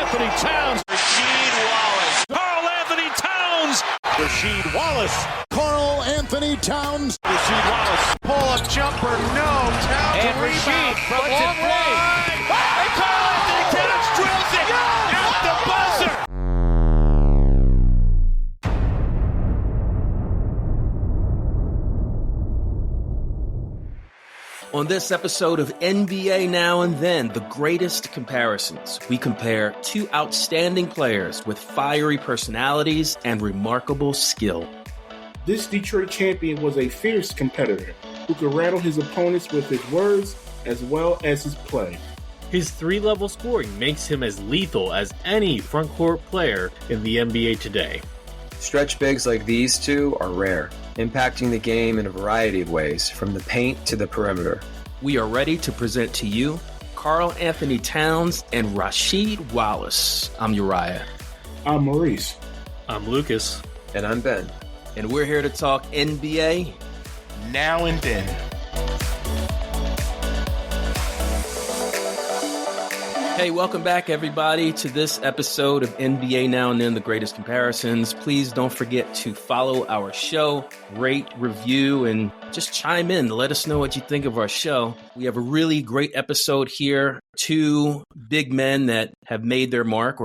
Karl-Anthony Towns. Rasheed Wallace. Karl-Anthony Towns. Rasheed Wallace. Karl-Anthony Towns. Rasheed Wallace. Pull-up jumper. No. Towns And Rasheed from long range. And Karl-Anthony Towns drills it at the buzzer. On this episode of NBA Now and Then, the greatest comparisons, we compare two outstanding players with fiery personalities and remarkable skill. This Detroit champion was a fierce competitor who could rattle his opponents with his words as well as his play. His three-level scoring makes him as lethal as any frontcourt player in the NBA today. Stretch bigs like these two are rare, impacting the game in a variety of ways, from the paint to the perimeter. We are ready to present to you Karl-Anthony Towns and Rasheed Wallace. I'm Uriah. I'm Maurice. I'm Lucas. And I'm Ben. And we're here to talk NBA Now and Then. Hey, welcome back, everybody, to this episode of NBA Now and Then, the greatest comparisons. Please don't forget to follow our show, rate, review, and just chime in. Let us know what you think of our show. We have a really great episode here. Two big men that have made their mark.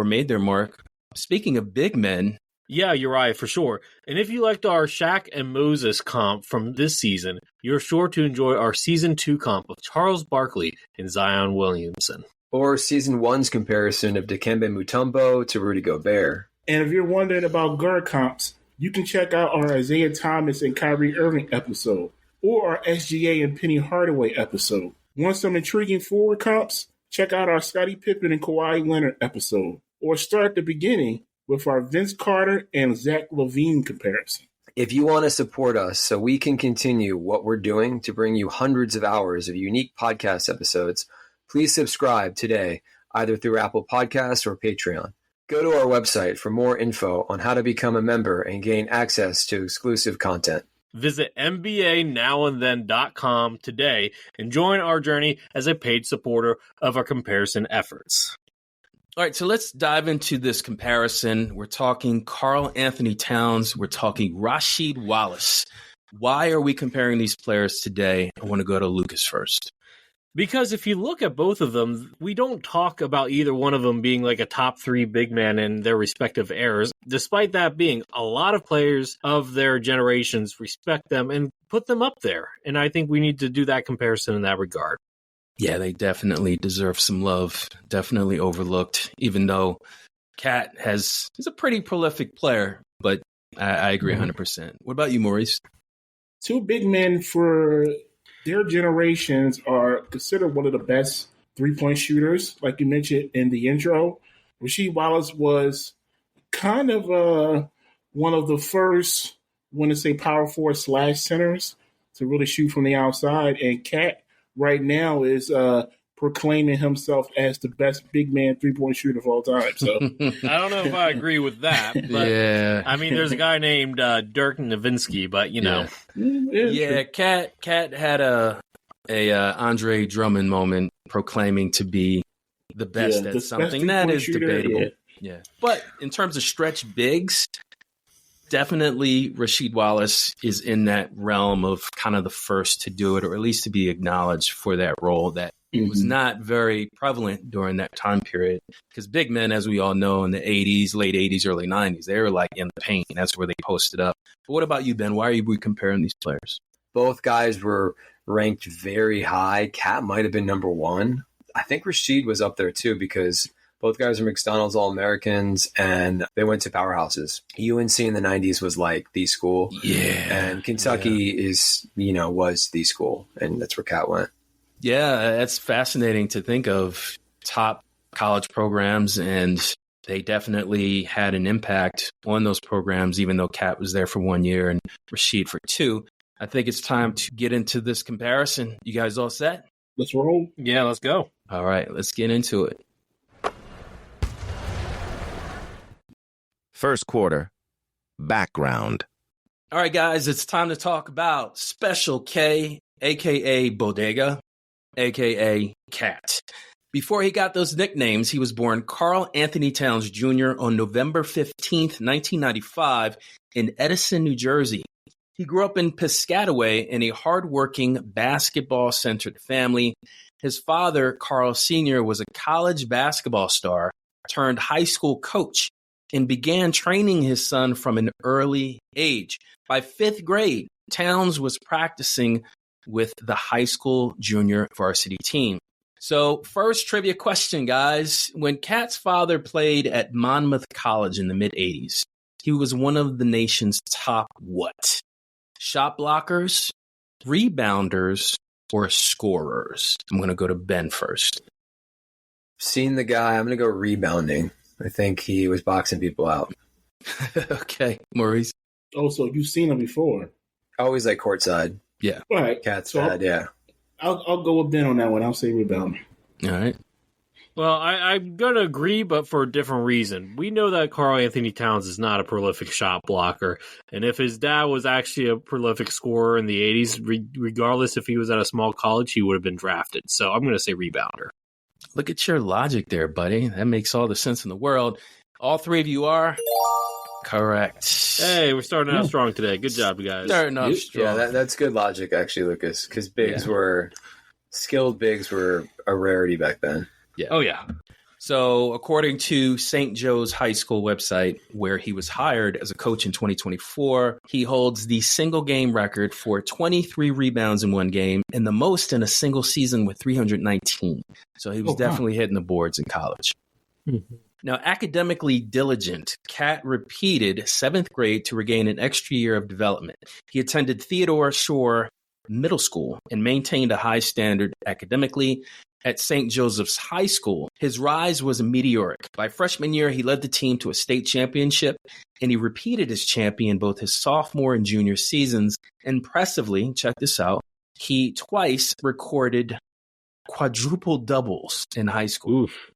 Speaking of big men. Yeah, Uriah, for sure. And if you liked our Shaq and Moses comp from this season, you're sure to enjoy our Season 2 comp of Charles Barkley and Zion Williamson. Or Season 1's comparison of Dikembe Mutombo to Rudy Gobert. And if you're wondering about guard comps, you can check out our Isaiah Thomas and Kyrie Irving episode, or our SGA and Penny Hardaway episode. Want some intriguing forward comps? Check out our Scottie Pippen and Kawhi Leonard episode, or start at the beginning with our Vince Carter and Zach LaVine comparison. If you want to support us so we can continue what we're doing to bring you hundreds of hours of unique podcast episodes, please subscribe today, either through Apple Podcasts or Patreon. Go to our website for more info on how to become a member and gain access to exclusive content. Visit NBANowandThen.com today and join our journey as a paid supporter of our comparison efforts. All right, so let's dive into this comparison. We're talking Karl-Anthony Towns. We're talking Rasheed Wallace. Why are we comparing these players today? I want to go to Lucas first. Because if you look at both of them, we don't talk about either one of them being like a top three big man in their respective eras. Despite that being, a lot of players of their generations respect them and put them up there. And I think we need to do that comparison in that regard. Yeah, they definitely deserve some love. Definitely overlooked, even though Cat is a pretty prolific player. But I agree 100%. What about you, Maurice? Two big men for their generations are considered one of the best three-point shooters, like you mentioned in the intro. Rasheed Wallace was kind of one of the first, I want to say, power forward / centers to really shoot from the outside. And Cat right now is proclaiming himself as the best big man three-point shooter of all time. So I don't know if I agree with that. But yeah. I mean, there's a guy named Dirk Nowitzki, but you know. Yeah, Cat had a Andre Drummond moment proclaiming to be the best at something that is debatable. Yeah. But in terms of stretch bigs, definitely Rasheed Wallace is in that realm of kind of the first to do it, or at least to be acknowledged for that role that was not very prevalent during that time period. Because big men, as we all know, in the 80s, late 80s, early 90s, they were like in the paint. That's where they posted up. But what about you, Ben? Why are we comparing these players? Both guys were ranked very high. Cat might have been number one. I think Rasheed was up there too, because both guys are McDonald's All-Americans and they went to powerhouses. UNC in the 90s was like the school. Yeah. And Kentucky was the school. And that's where Cat went. Yeah, that's fascinating to think of. Top college programs, and they definitely had an impact on those programs, even though Cat was there for 1 year and Rasheed for 2. I think it's time to get into this comparison. You guys all set? let's roll. Yeah, let's go. All right, let's get into it. First quarter, background. All right, guys, it's time to talk about Special K, a.k.a. Bodega, a.k.a. Cat. Before he got those nicknames, he was born Karl-Anthony Towns Jr. on November 15th, 1995 in Edison, New Jersey. He grew up in Piscataway in a hardworking, basketball-centered family. His father, Karl Sr., was a college basketball star turned high school coach and began training his son from an early age. By 5th grade, Towns was practicing with the high school junior varsity team. So first trivia question, guys. When Cat's father played at Monmouth College in the mid-'80s, he was one of the nation's top what? Shot blockers, rebounders, or scorers? I'm going to go to Ben first. Seen the guy. I'm going to go rebounding. I think he was boxing people out. Okay, Maurice. Oh, so you've seen him before. Always like courtside. Yeah. All right. Cat's so dad, yeah. I'll go with Ben on that one. I'll say rebound. All right. Well, I'm going to agree, but for a different reason. We know that Karl-Anthony Towns is not a prolific shot blocker. And if his dad was actually a prolific scorer in the 80s, regardless if he was at a small college, he would have been drafted. So I'm going to say rebounder. Look at your logic there, buddy. That makes all the sense in the world. All three of you are correct. Hey, we're starting out strong today. Good job, guys. Starting off strong. Yeah, that's good logic, actually, Lucas, because skilled bigs were a rarity back then. Yeah. Oh, yeah. So according to St. Joe's High School website, where he was hired as a coach in 2024, he holds the single game record for 23 rebounds in one game and the most in a single season with 319. So he was definitely hitting the boards in college. Mm-hmm. Now, academically diligent, Cat repeated 7th grade to regain an extra year of development. He attended Theodore Shore Middle School and maintained a high standard academically. At St. Joseph's High School, his rise was meteoric. By freshman year, he led the team to a state championship, and he repeated as champion both his sophomore and junior seasons. Impressively, check this out, he twice recorded quadruple doubles in high school. Oof.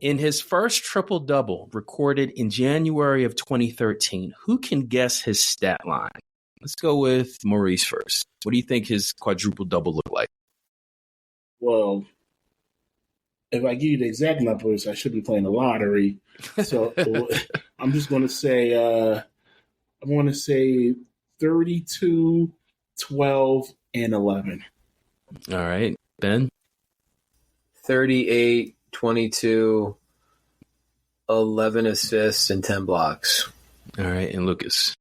In his first triple-double, recorded in January of 2013, who can guess his stat line? Let's go with Maurice first. What do you think his quadruple-double looked like? Well, if I give you the exact numbers, I should be playing the lottery. So I'm just going to say, 32, 12, and 11. All right. Ben? 38, 22, 11 assists, and 10 blocks. All right. And Lucas?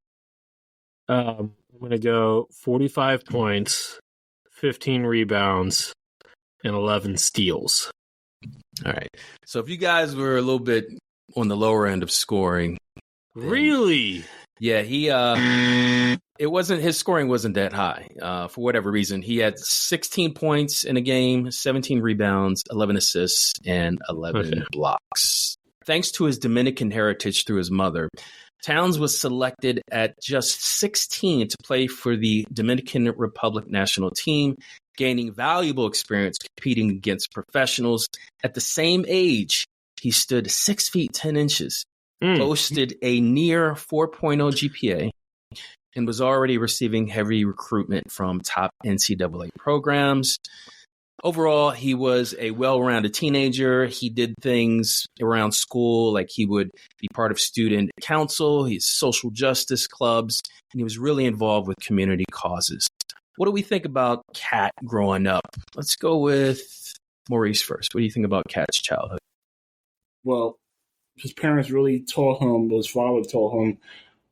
I'm going to go 45 points, 15 rebounds, and 11 steals. All right. So if you guys were a little bit on the lower end of scoring. Really? Yeah, his scoring wasn't that high for whatever reason. He had 16 points in a game, 17 rebounds, 11 assists, and 11 blocks. Thanks to his Dominican heritage through his mother, Towns was selected at just 16 to play for the Dominican Republic national team, gaining valuable experience competing against professionals. At the same age, he stood 6 feet 10 inches, boasted a near 4.0 GPA, and was already receiving heavy recruitment from top NCAA programs. Overall, he was a well-rounded teenager. He did things around school, like he would be part of student council, his social justice clubs, and he was really involved with community causes. What do we think about Cat growing up? Let's go with Maurice first. What do you think about Cat's childhood? Well, his parents really taught him, his father taught him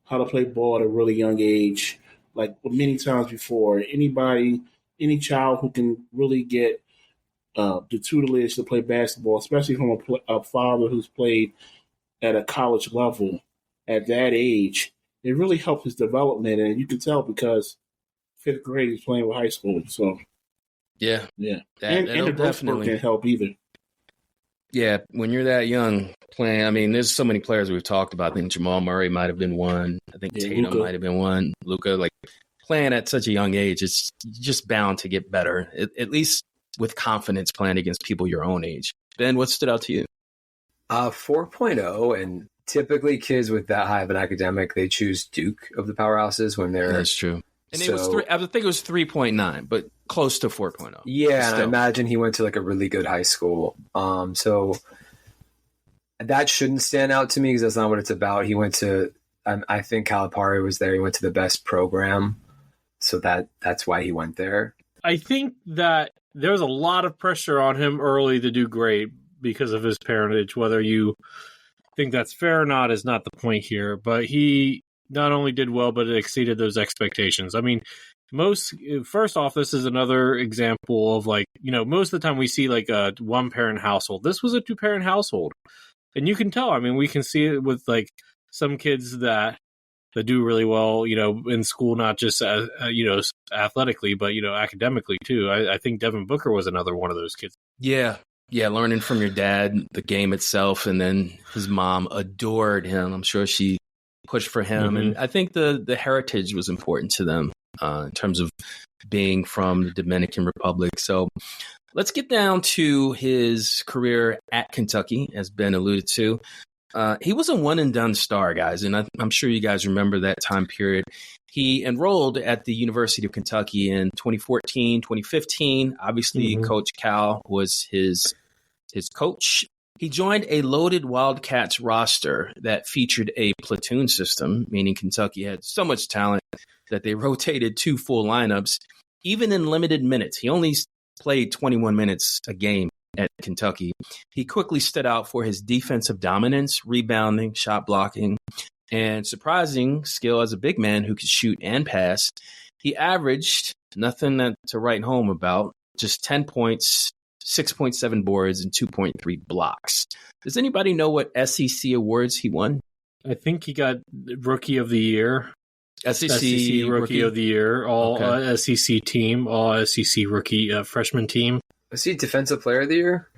how to play ball at a really young age. Like many times before, any child who can really get the tutelage to play basketball, especially from a father who's played at a college level at that age, it really helped his development. And you can tell because 5th grade he's playing with high school. So yeah. And the growth spurt didn't help either. Yeah, when you're that young playing, I mean, there's so many players we've talked about. I think Jamal Murray might have been one. I think Tatum might have been one. Luka, like playing at such a young age, it's just bound to get better, at least with confidence playing against people your own age. Ben, what stood out to you? 4.0, and typically kids with that high of an academic, they choose Duke of the powerhouses when they're... That's true. And it was I think it was 3.9, but close to 4.0. Yeah, and I imagine he went to like a really good high school. So that shouldn't stand out to me because that's not what it's about. He went to, I think Calipari was there. He went to the best program. So that's why he went there. I think that there was a lot of pressure on him early to do great because of his parentage. Whether you think that's fair or not is not the point here. But he not only did well, but it exceeded those expectations. I mean, first off, this is another example of like, most of the time we see like a one-parent household. This was a two-parent household. And you can tell, I mean, we can see it with like some kids that do really well, in school, not just, athletically, but, academically too. I think Devin Booker was another one of those kids. Yeah. Yeah. Learning from your dad, the game itself. And then his mom adored him. I'm sure she pushed for him. Mm-hmm. And I think the heritage was important to them in terms of being from the Dominican Republic. So let's get down to his career at Kentucky, as Ben alluded to. He was a one-and-done star, guys, and I'm sure you guys remember that time period. He enrolled at the University of Kentucky in 2014, 2015. Obviously, Coach Cal was his coach. He joined a loaded Wildcats roster that featured a platoon system, meaning Kentucky had so much talent that they rotated 2 full lineups, even in limited minutes. He only played 21 minutes a game at Kentucky. He quickly stood out for his defensive dominance, rebounding, shot blocking, and surprising skill as a big man who could shoot and pass. He averaged nothing to write home about, just 10 points, 6.7 boards, and 2.3 blocks. Does anybody know what SEC awards he won? I think he got Rookie of the Year. SEC Rookie of the Year, all SEC team, all SEC rookie freshman team. Was he Defensive Player of the Year?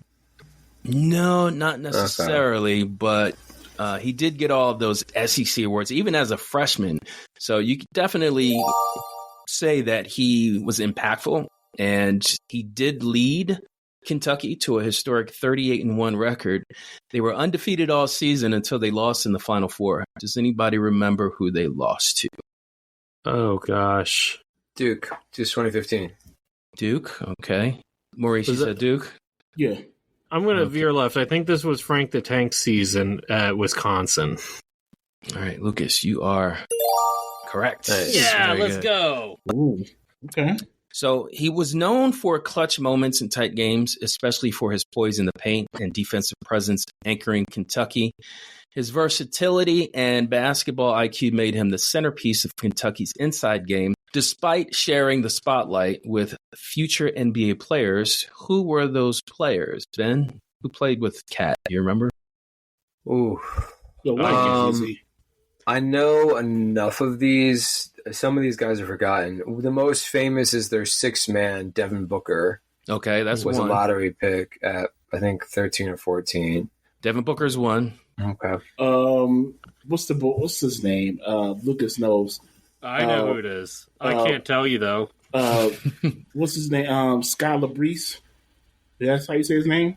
No, not necessarily, but he did get all of those SEC awards, even as a freshman. So you could definitely say that he was impactful, and he did lead Kentucky to a historic 38-1 record. They were undefeated all season until they lost in the Final Four. Does anybody remember who they lost to? Oh, gosh. Duke. Just 2015. Duke, okay. Maurice, you said Duke? Yeah. I'm going to veer left. I think this was Frank the Tank season at Wisconsin. All right, Lucas, you are correct. Nice. Yeah, let's go. Ooh, okay. So he was known for clutch moments in tight games, especially for his poise in the paint and defensive presence anchoring Kentucky. His versatility and basketball IQ made him the centerpiece of Kentucky's inside game, despite sharing the spotlight with future NBA players. Who were those players, Ben? Who played with Cat? Do you remember? Ooh. I know enough of these. Some of these guys are forgotten. The most famous is their 6-man, Devin Booker. Okay, that's was one. A lottery pick at, I think, 13 or 14. Devin Booker's one. Okay. What's his name? Lucas knows. I know who it is. I can't tell you though. What's his name? Scott Labrise. That's how you say his name?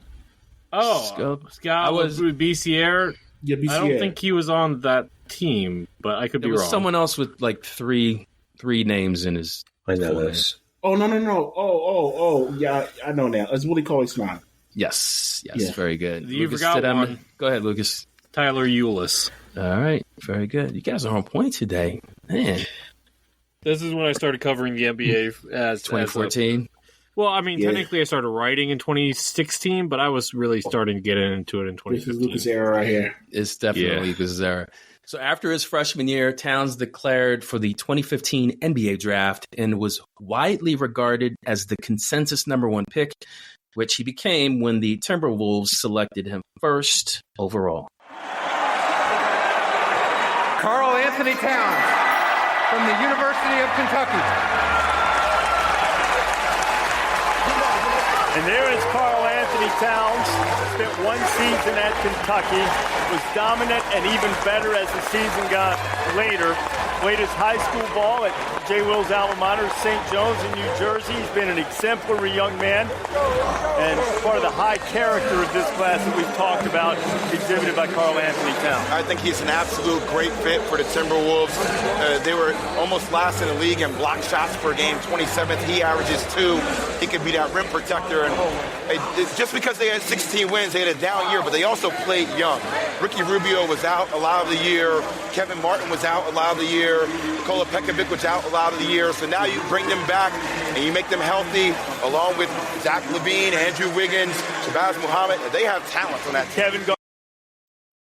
Oh, Scott Labrise. Yeah, BCA. I don't think he was on that team, but I could be wrong. There was someone else with like three names in his. I know this. Oh no! Oh yeah, I know now. It's Willie Cauley-Stein. Yes, yeah. Very good. You forgot one. Go ahead, Lucas. Tyler Eulis. All right, very good. You guys are on point today, man. This is when I started covering the NBA as 2014. Well, I mean, technically I started writing in 2016, but I was really starting to get into it in 2015. This is Lucas' era right here. It's definitely Lucas' era. So after his freshman year, Towns declared for the 2015 NBA draft and was widely regarded as the consensus number 1 pick, which he became when the Timberwolves selected him first overall. Karl-Anthony Towns from the University of Kentucky. And there is Karl-Anthony. Karl-Anthony Towns spent one season at Kentucky, was dominant and even better as the season got later. Played his high school ball at J. Will's alma mater, St. John's in New Jersey. He's been an exemplary young man and part of the high character of this class that we've talked about, exhibited by Karl-Anthony Towns. I think he's an absolute great fit for the Timberwolves. They were almost last in the league in block shots per game, 27th. He averages 2. He could be that rim protector. And just because they had 16 wins, they had a down year, but they also played young. Ricky Rubio was out a lot of the year. Kevin Martin was out a lot of the year. Nikola Pekovic was out a lot of the year. So now you bring them back and you make them healthy, along with Zach LaVine, Andrew Wiggins, Shabazz Muhammad. They have talent on that team.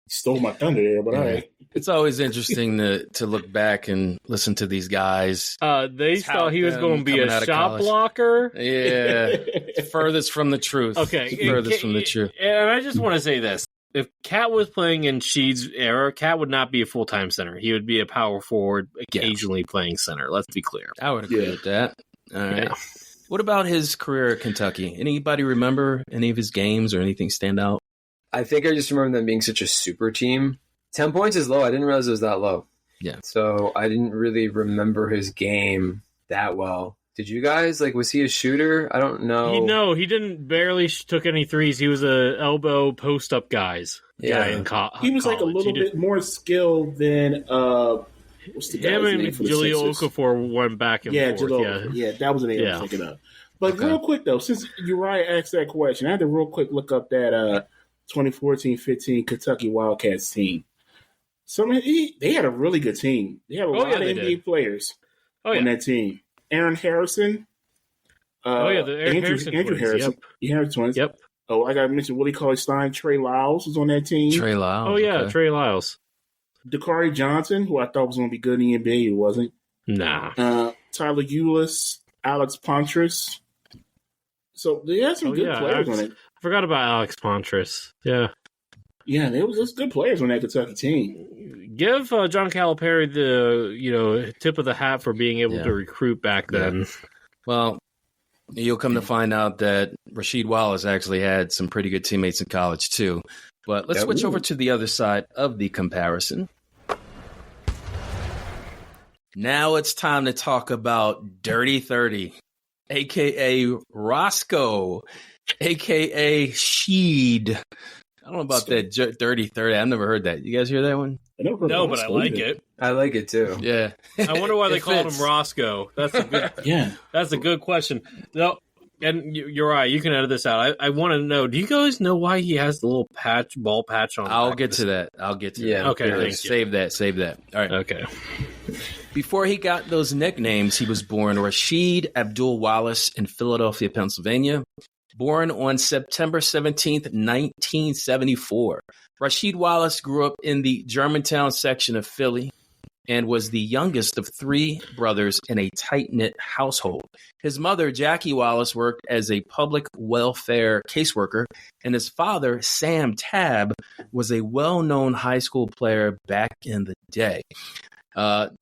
Stole my thunder there, but all right. It's always interesting to look back and listen to these guys. They thought he was going to be a shot blocker. Yeah. Furthest from the truth. Okay. Furthest from the truth. And I just want to say this. If Cat was playing in Sheed's era, Cat would not be a full-time center. He would be a power forward, occasionally playing center. Let's be clear. I would agree with that. All right. Yeah. What about his career at Kentucky? Anybody remember any of his games or anything stand out? I think I just remember them being such a super team. 10 points is low. I didn't realize it was that low. Yeah. So I didn't really remember his game that well. Did you guys? Was he a shooter? I don't know. No, he didn't barely took any threes. He was a elbow post-up guy in college. He was a little bit more skilled than what's the guy's name for the Jaleel Sixers? Okafor went back and forth. Yeah, that was the name I was thinking of. But real quick, though, since Uriah asked that question, I had to real quick look up that 2014-15 Kentucky Wildcats team. They had a really good team. They had a lot of NBA players on that team. Aaron Harrison. The Andrew Harrison. Yep. The Harrison twins. Yep. Oh, I got to mention Willie Cauley-Stein. Trey Lyles was on that team. Trey Lyles. Oh, yeah, okay. Trey Lyles. Dakari Johnson, who I thought was going to be good in the NBA. He wasn't. Nah. Tyler Ulis, Alex Pontras. So they had some good players on it. I forgot about Alex Pontras. Yeah. Yeah, there was good players on that Kentucky team. Give John Calipari the tip of the hat for being able to recruit back then. Well, you'll come to find out that Rasheed Wallace actually had some pretty good teammates in college too. But let's switch over to the other side of the comparison. Now it's time to talk about Dirty 30, a.k.a. Roscoe, a.k.a. Sheed. I don't know about that Dirty 30. I've never heard that. You guys hear that one? No, but I like it. I like it too. Yeah. I wonder why they called him Roscoe. That's a good. That's a good question. No, and you're right. You can edit this out. I want to know. Do you guys know why he has the little ball patch on? I'll get to that. that. Okay. Save that. All right. Okay. Before he got those nicknames, he was born Rasheed Abdul Wallace in Philadelphia, Pennsylvania. Born on September 17th, 1974. Rasheed Wallace grew up in the Germantown section of Philly and was the youngest of 3 brothers in a tight-knit household. His mother, Jackie Wallace, worked as a public welfare caseworker, and his father, Sam Tabb, was a well-known high school player back in the day.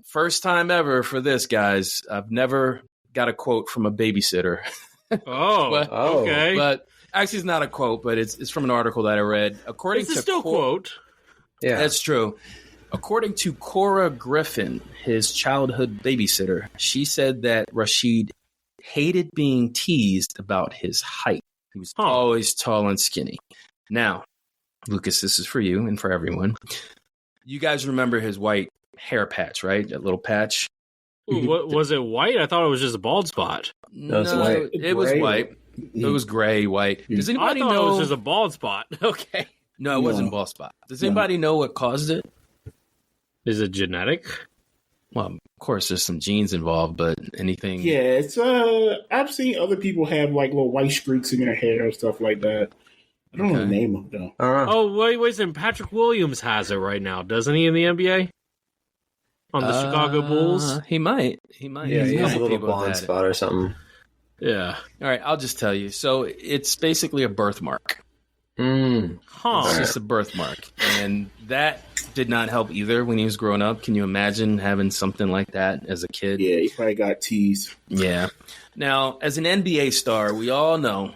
First time ever for this, guys. I've never got a quote from a babysitter. Okay. But actually, it's not a quote, but it's from an article that I read. According to still quote. Yeah, that's true. According to Cora Griffin, his childhood babysitter, she said that Rasheed hated being teased about his height. He was always tall and skinny. Now, Lucas, this is for you and for everyone. You guys remember his white hair patch, right? That little patch. Ooh, was it white? I thought it was just a bald spot. No, it was white. It was gray, white. Does anybody know? It was just a bald spot. Okay. No, it wasn't a bald spot. Does anybody know what caused it? Is it genetic? Well, of course, there's some genes involved, but anything? Yeah, it's I've seen other people have little white streaks in their hair and stuff like that. I don't know the name of them. Oh, wait, and Patrick Williams has it right now, doesn't he, in the NBA? On the Chicago Bulls? He might. Yeah, he has a little blonde spot or something. Yeah. All right, I'll just tell you. So it's basically a birthmark. It's just a birthmark. And that did not help either when he was growing up. Can you imagine having something like that as a kid? Yeah, he probably got teased. Yeah. Now, as an NBA star, we all know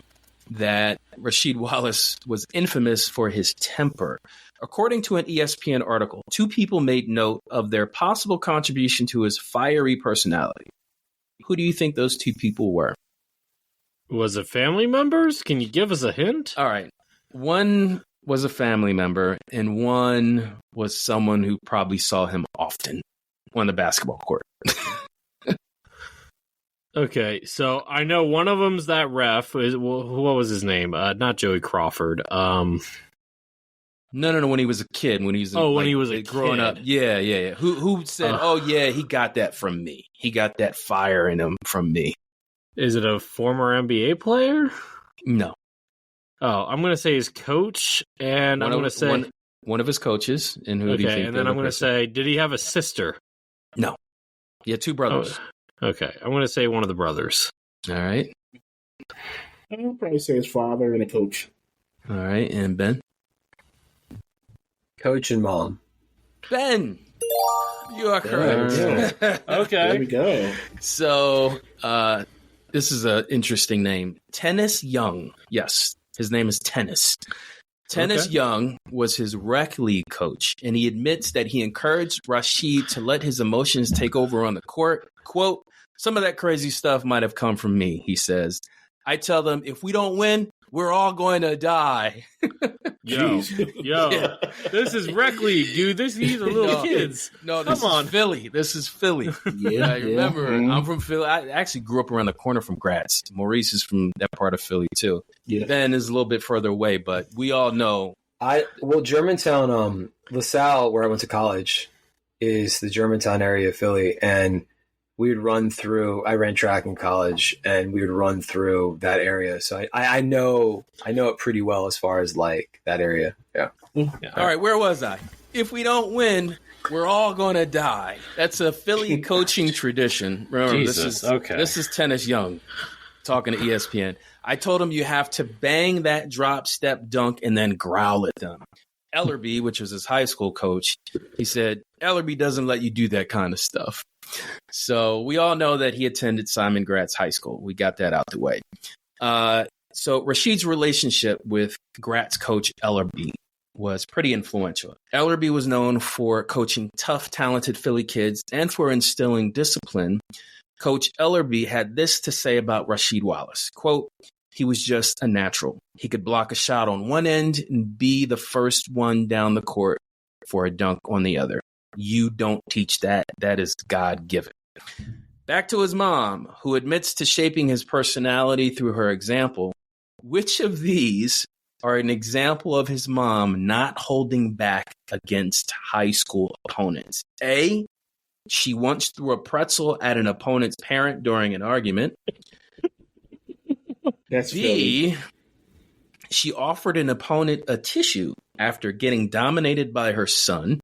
that Rasheed Wallace was infamous for his temper. According to an ESPN article, 2 people made note of their possible contribution to his fiery personality. Who do you think those 2 people were? Was it family members? Can you give us a hint? All right. One was a family member, and one was someone who probably saw him often on the basketball court. Okay, so I know one of them's that ref. What was his name? Not Joey Crawford. No. When he was a kid, when he was when he was growing kid. up. Yeah. Who said, "Oh yeah, he got that from me. He got that fire in him from me." Is it a former NBA player? No. Oh, I'm going to say his coach, and I'm going to say one of his coaches. And who do you think? And then I'm going to say, did he have a sister? No. He had 2 brothers. Oh, okay, I'm going to say one of the brothers. All right. I'll probably say his father and a coach. All right, and Ben? Coach and mom. Ben! You are correct. Okay. There we go. So, this is an interesting name. Tennis Young. Yes, his name is Tennis. Tennis Young was his rec league coach, and he admits that he encouraged Rasheed to let his emotions take over on the court. Quote, "Some of that crazy stuff might have come from me," he says. "I tell them, if we don't win, we're all going to die." Yo, Yeah. This is rec league, dude. These are little kids. No, this is Philly. This is Philly. Yeah, Remember, I'm from Philly. I actually grew up around the corner from Gratz. Maurice is from that part of Philly, too. Yeah. Ben is a little bit further away, but we all know. Germantown, LaSalle, where I went to college, is the Germantown area of Philly, and we would run through. I ran track in college, and we would run through that area. So I know it pretty well as far as like that area. Yeah. All right, where was I? If we don't win, we're all going to die. That's a Philly coaching tradition. Remember, Jesus, this is Tennis Young talking to ESPN. I told him you have to bang that drop, step, dunk, and then growl at them. Ellerby, which was his high school coach, he said, Ellerby doesn't let you do that kind of stuff. So we all know that he attended Simon Gratz High School. We got that out the way. So Rasheed's relationship with Gratz coach Ellerby was pretty influential. Ellerby was known for coaching tough, talented Philly kids and for instilling discipline. Coach Ellerby had this to say about Rasheed Wallace, quote, "He was just a natural. He could block a shot on one end and be the first one down the court for a dunk on the other. You don't teach that. That is God-given." Back to his mom, who admits to shaping his personality through her example. Which of these are an example of his mom not holding back against high school opponents? A, she once threw a pretzel at an opponent's parent during an argument. That's B, she offered an opponent a tissue after getting dominated by her son.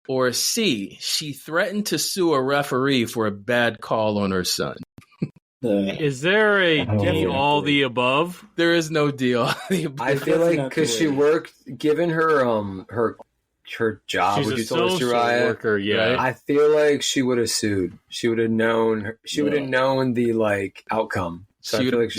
Or C, she threatened to sue a referee for a bad call on her son. Is there a D, all the above? There is no deal. I feel like because she worked, given her her job, She's which a you told us, social Uriah, worker, yeah. I feel like she would have sued. She would have known. She would have known the like outcome. So I feel like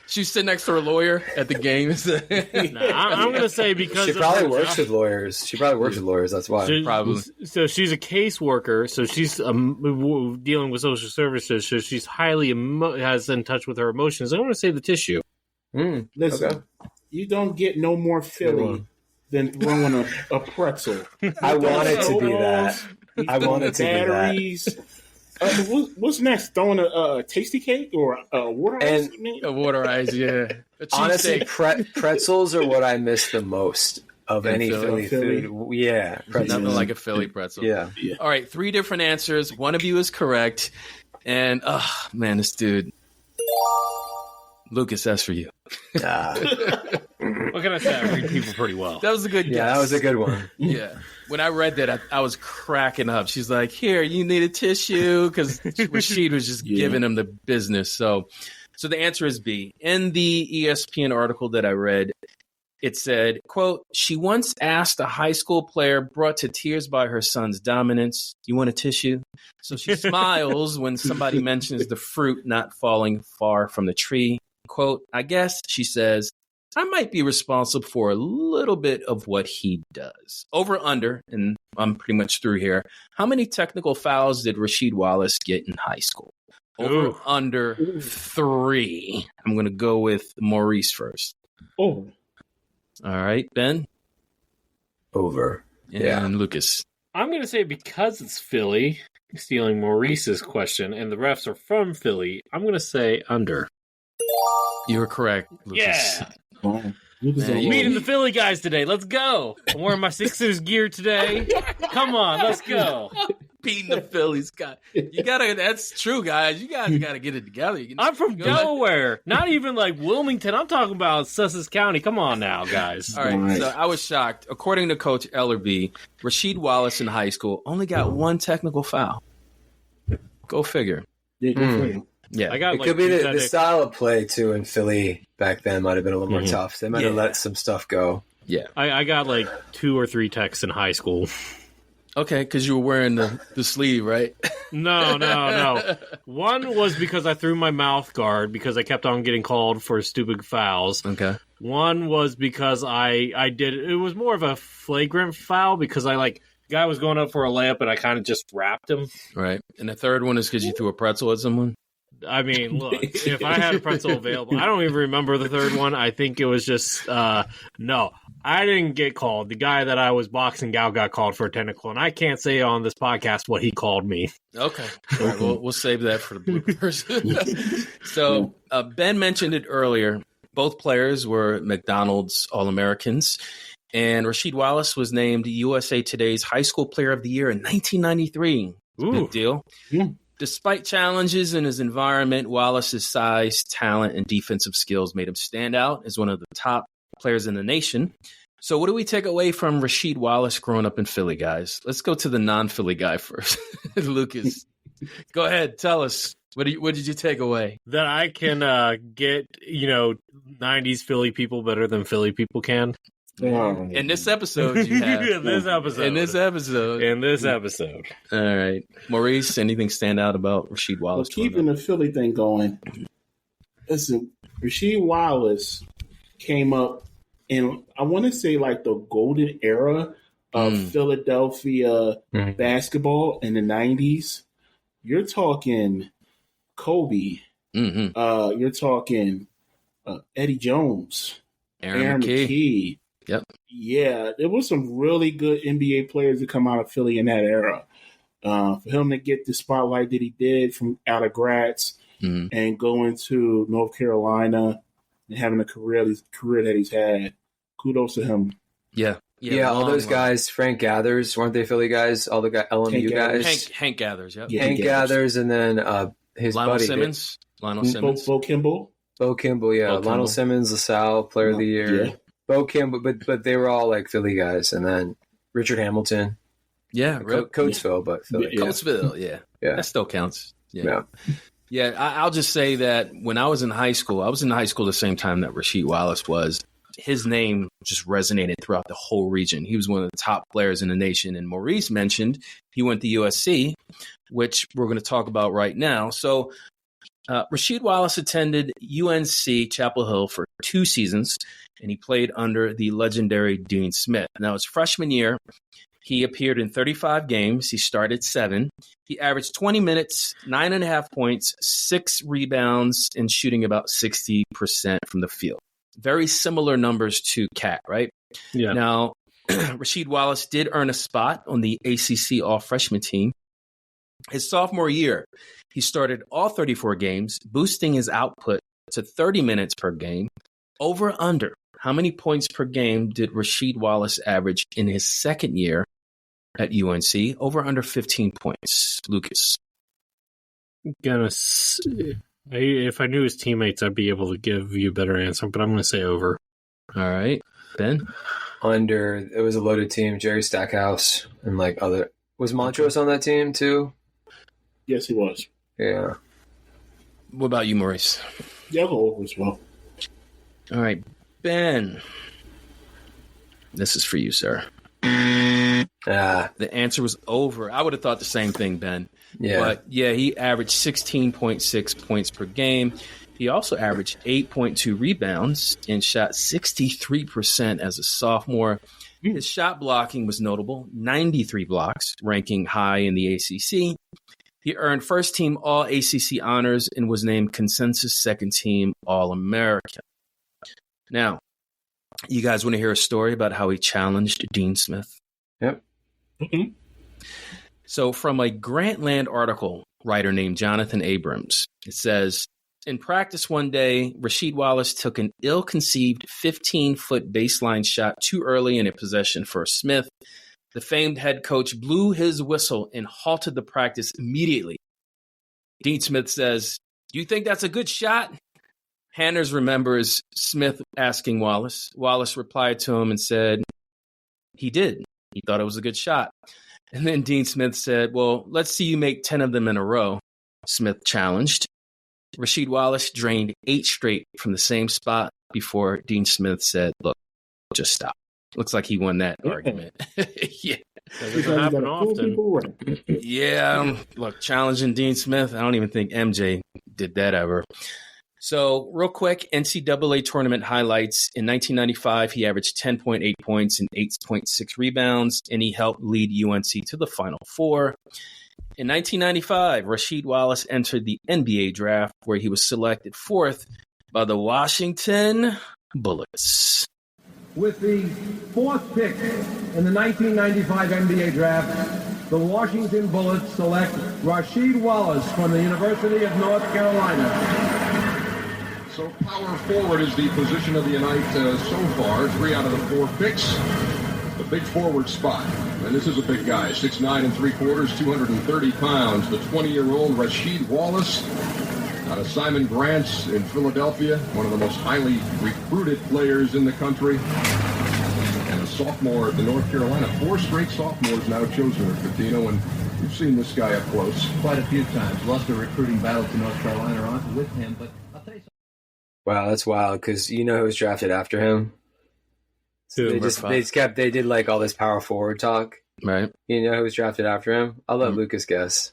she sit next to her lawyer at the games. I'm going to say because she probably works with lawyers. She probably works with lawyers. That's why. Probably. So she's a caseworker. So she's dealing with social services. So she's highly has in touch with her emotions. I want to say the tissue. Listen, you don't get no more Philly than throwing a pretzel. I want it to be that. I want it to batteries. be that. What's next? Throwing a tasty cake or a water ice? A water ice, yeah. Honestly, pretzels are what I miss the most of any Philly food. Yeah. Pretzels. Nothing like a Philly pretzel. Yeah. All right, 3 different answers. One of you is correct. And, man, this dude. Lucas, that's for you. What can I say? I read people pretty well. That was a good guess. Yeah, that was a good one. Yeah. When I read that, I was cracking up. She's like, here, you need a tissue? Because Rasheed was just giving him the business. So the answer is B. In the ESPN article that I read, it said, quote, she once asked a high school player brought to tears by her son's dominance, "You want a tissue?" So she smiles when somebody mentions the fruit not falling far from the tree. Quote, "I guess," she says, I might be responsible for a little bit of what he does. Over under, and I'm pretty much through here. How many technical fouls did Rasheed Wallace get in high school? Over under 3. I'm going to go with Maurice first. Over. All right, Ben? Over. And Lucas? I'm going to say because it's Philly, stealing Maurice's question, and the refs are from Philly, I'm going to say under. You're correct, Lucas. Yeah. Man, Meeting the Philly guys today. Let's go. I'm wearing my Sixers gear today. Come on, let's go. Beating the Phillies, guy. You gotta. That's true, guys. You guys gotta get it together. I'm from Delaware, not even like Wilmington. I'm talking about Sussex County. Come on now, guys. All right. So I was shocked. According to Coach Ellerby, Rasheed Wallace in high school only got 1 technical foul. Go figure. Yeah, go figure. Yeah, I got. It could be the style of play too in Philly back then might have been a little more tough. They might have let some stuff go. Yeah, I got like 2 or 3 texts in high school. Okay, because you were wearing the sleeve, right? No. One was because I threw my mouth guard because I kept on getting called for stupid fouls. Okay. One was because I did. It was more of a flagrant foul because the guy was going up for a layup and I kind of just wrapped him. Right. And the third one is because you threw a pretzel at someone? I mean, look, if I had a pretzel available, I don't even remember the third one. I think it was just, no, I didn't get called. The guy that I was boxing out got called for a technical, and I can't say on this podcast what he called me. Okay. All right, we'll save that for the bloopers. So Ben mentioned it earlier. Both players were McDonald's All-Americans, and Rasheed Wallace was named USA Today's High School Player of the Year in 1993. Big deal. Yeah. Despite challenges in his environment, Wallace's size, talent, and defensive skills made him stand out as one of the top players in the nation. So what do we take away from Rasheed Wallace growing up in Philly, guys? Let's go to the non-Philly guy first. Lucas, go ahead. Tell us. What did you take away? That I can get, 90s Philly people better than Philly people can. In this episode, you have. In this episode. All right. Maurice, anything stand out about Rasheed Wallace? Well, keeping the Philly thing going, listen, Rasheed Wallace came up in, I want to say, like the golden era of Philadelphia basketball in the 90s. You're talking Kobe. You're talking Eddie Jones. Aaron McKee. Yep. Yeah, there was some really good NBA players that come out of Philly in that era. For him to get the spotlight that he did from out of Graz and going to North Carolina and having a career that he's had, kudos to him. Yeah, all those guys, Frank Gathers, weren't they Philly guys? All the LMU guys? Hank Gathers, yep. Hank Gathers, and then his Lionel buddy. Simmons. Lionel Simmons. Bo Kimball, yeah. Lionel Simmons, LaSalle, Player of the Year. Yeah. Bo Kimball, but they were all like Philly guys. And then Richard Hamilton. Yeah, Coatesville, but Philly. Yeah. Coatesville, yeah. That still counts. Yeah. I'll just say that when I was in high school the same time that Rasheed Wallace was. His name just resonated throughout the whole region. He was one of the top players in the nation. And Maurice mentioned he went to USC, which we're going to talk about right now. So Rasheed Wallace attended UNC Chapel Hill for 2 seasons, and he played under the legendary Dean Smith. Now, his freshman year, he appeared in 35 games. He started 7. He averaged 20 minutes, 9.5 points, 6 rebounds, and shooting about 60% from the field. Very similar numbers to Cat, right? Yeah. Now, Rasheed Wallace did earn a spot on the ACC All-Freshman team. His sophomore year, he started all 34 games, boosting his output to 30 minutes per game. Over under, how many points per game did Rasheed Wallace average in his second year at UNC? Over under 15 points. Lucas. If I knew his teammates, I'd be able to give you a better answer, but I'm going to say over. All right. Ben? Under. It was a loaded team. Jerry Stackhouse and other. Was Montrose on that team too? Yes, he was. Yeah. What about you, Maurice? Yeah, I'll go over as well. All right. Ben. This is for you, sir. The answer was over. I would have thought the same thing, Ben. Yeah. But, he averaged 16.6 points per game. He also averaged 8.2 rebounds and shot 63% as a sophomore. His shot blocking was notable, 93 blocks, ranking high in the ACC. He earned first-team All-ACC honors and was named consensus second-team All-American. Now, you guys want to hear a story about how he challenged Dean Smith? Yep. Mm-hmm. So from a Grantland article, writer named Jonathan Abrams, it says, in practice one day, Rasheed Wallace took an ill-conceived 15-foot baseline shot too early in a possession for Smith. The famed head coach blew his whistle and halted the practice immediately. Dean Smith says, "You think that's a good shot?" Hanners remembers Smith asking Wallace. Wallace replied to him and said, he did. He thought it was a good shot. And then Dean Smith said, well, let's see you make 10 of them in a row. Smith challenged. Rasheed Wallace drained 8 straight from the same spot before Dean Smith said, look, just stop. Looks like he won that argument. Yeah. Doesn't happen often. Yeah. Look, challenging Dean Smith, I don't even think MJ did that ever. So real quick, NCAA tournament highlights. In 1995, he averaged 10.8 points and 8.6 rebounds, and he helped lead UNC to the Final Four. In 1995, Rasheed Wallace entered the NBA draft, where he was selected 4th by the Washington Bullets. With the 4th pick in the 1995 NBA draft, the Washington Bullets select Rasheed Wallace from the University of North Carolina. So power forward is the position of the night so far. 3 out of the 4 picks. The big forward spot. And this is a big guy, 6'9 3/4, 230 pounds. The 20-year-old Rasheed Wallace out of Simon Grant's in Philadelphia, one of the most highly recruited players in the country. And a sophomore at the North Carolina. 4 straight sophomores now chosen at Patino, and you've seen this guy up close. Quite a few times. Lost a recruiting battle to North Carolina with him, but I'll tell you something. Wow, that's wild, because you know who was drafted after him? They did like all this power forward talk. Right. You know who was drafted after him? I'll let Lucas guess.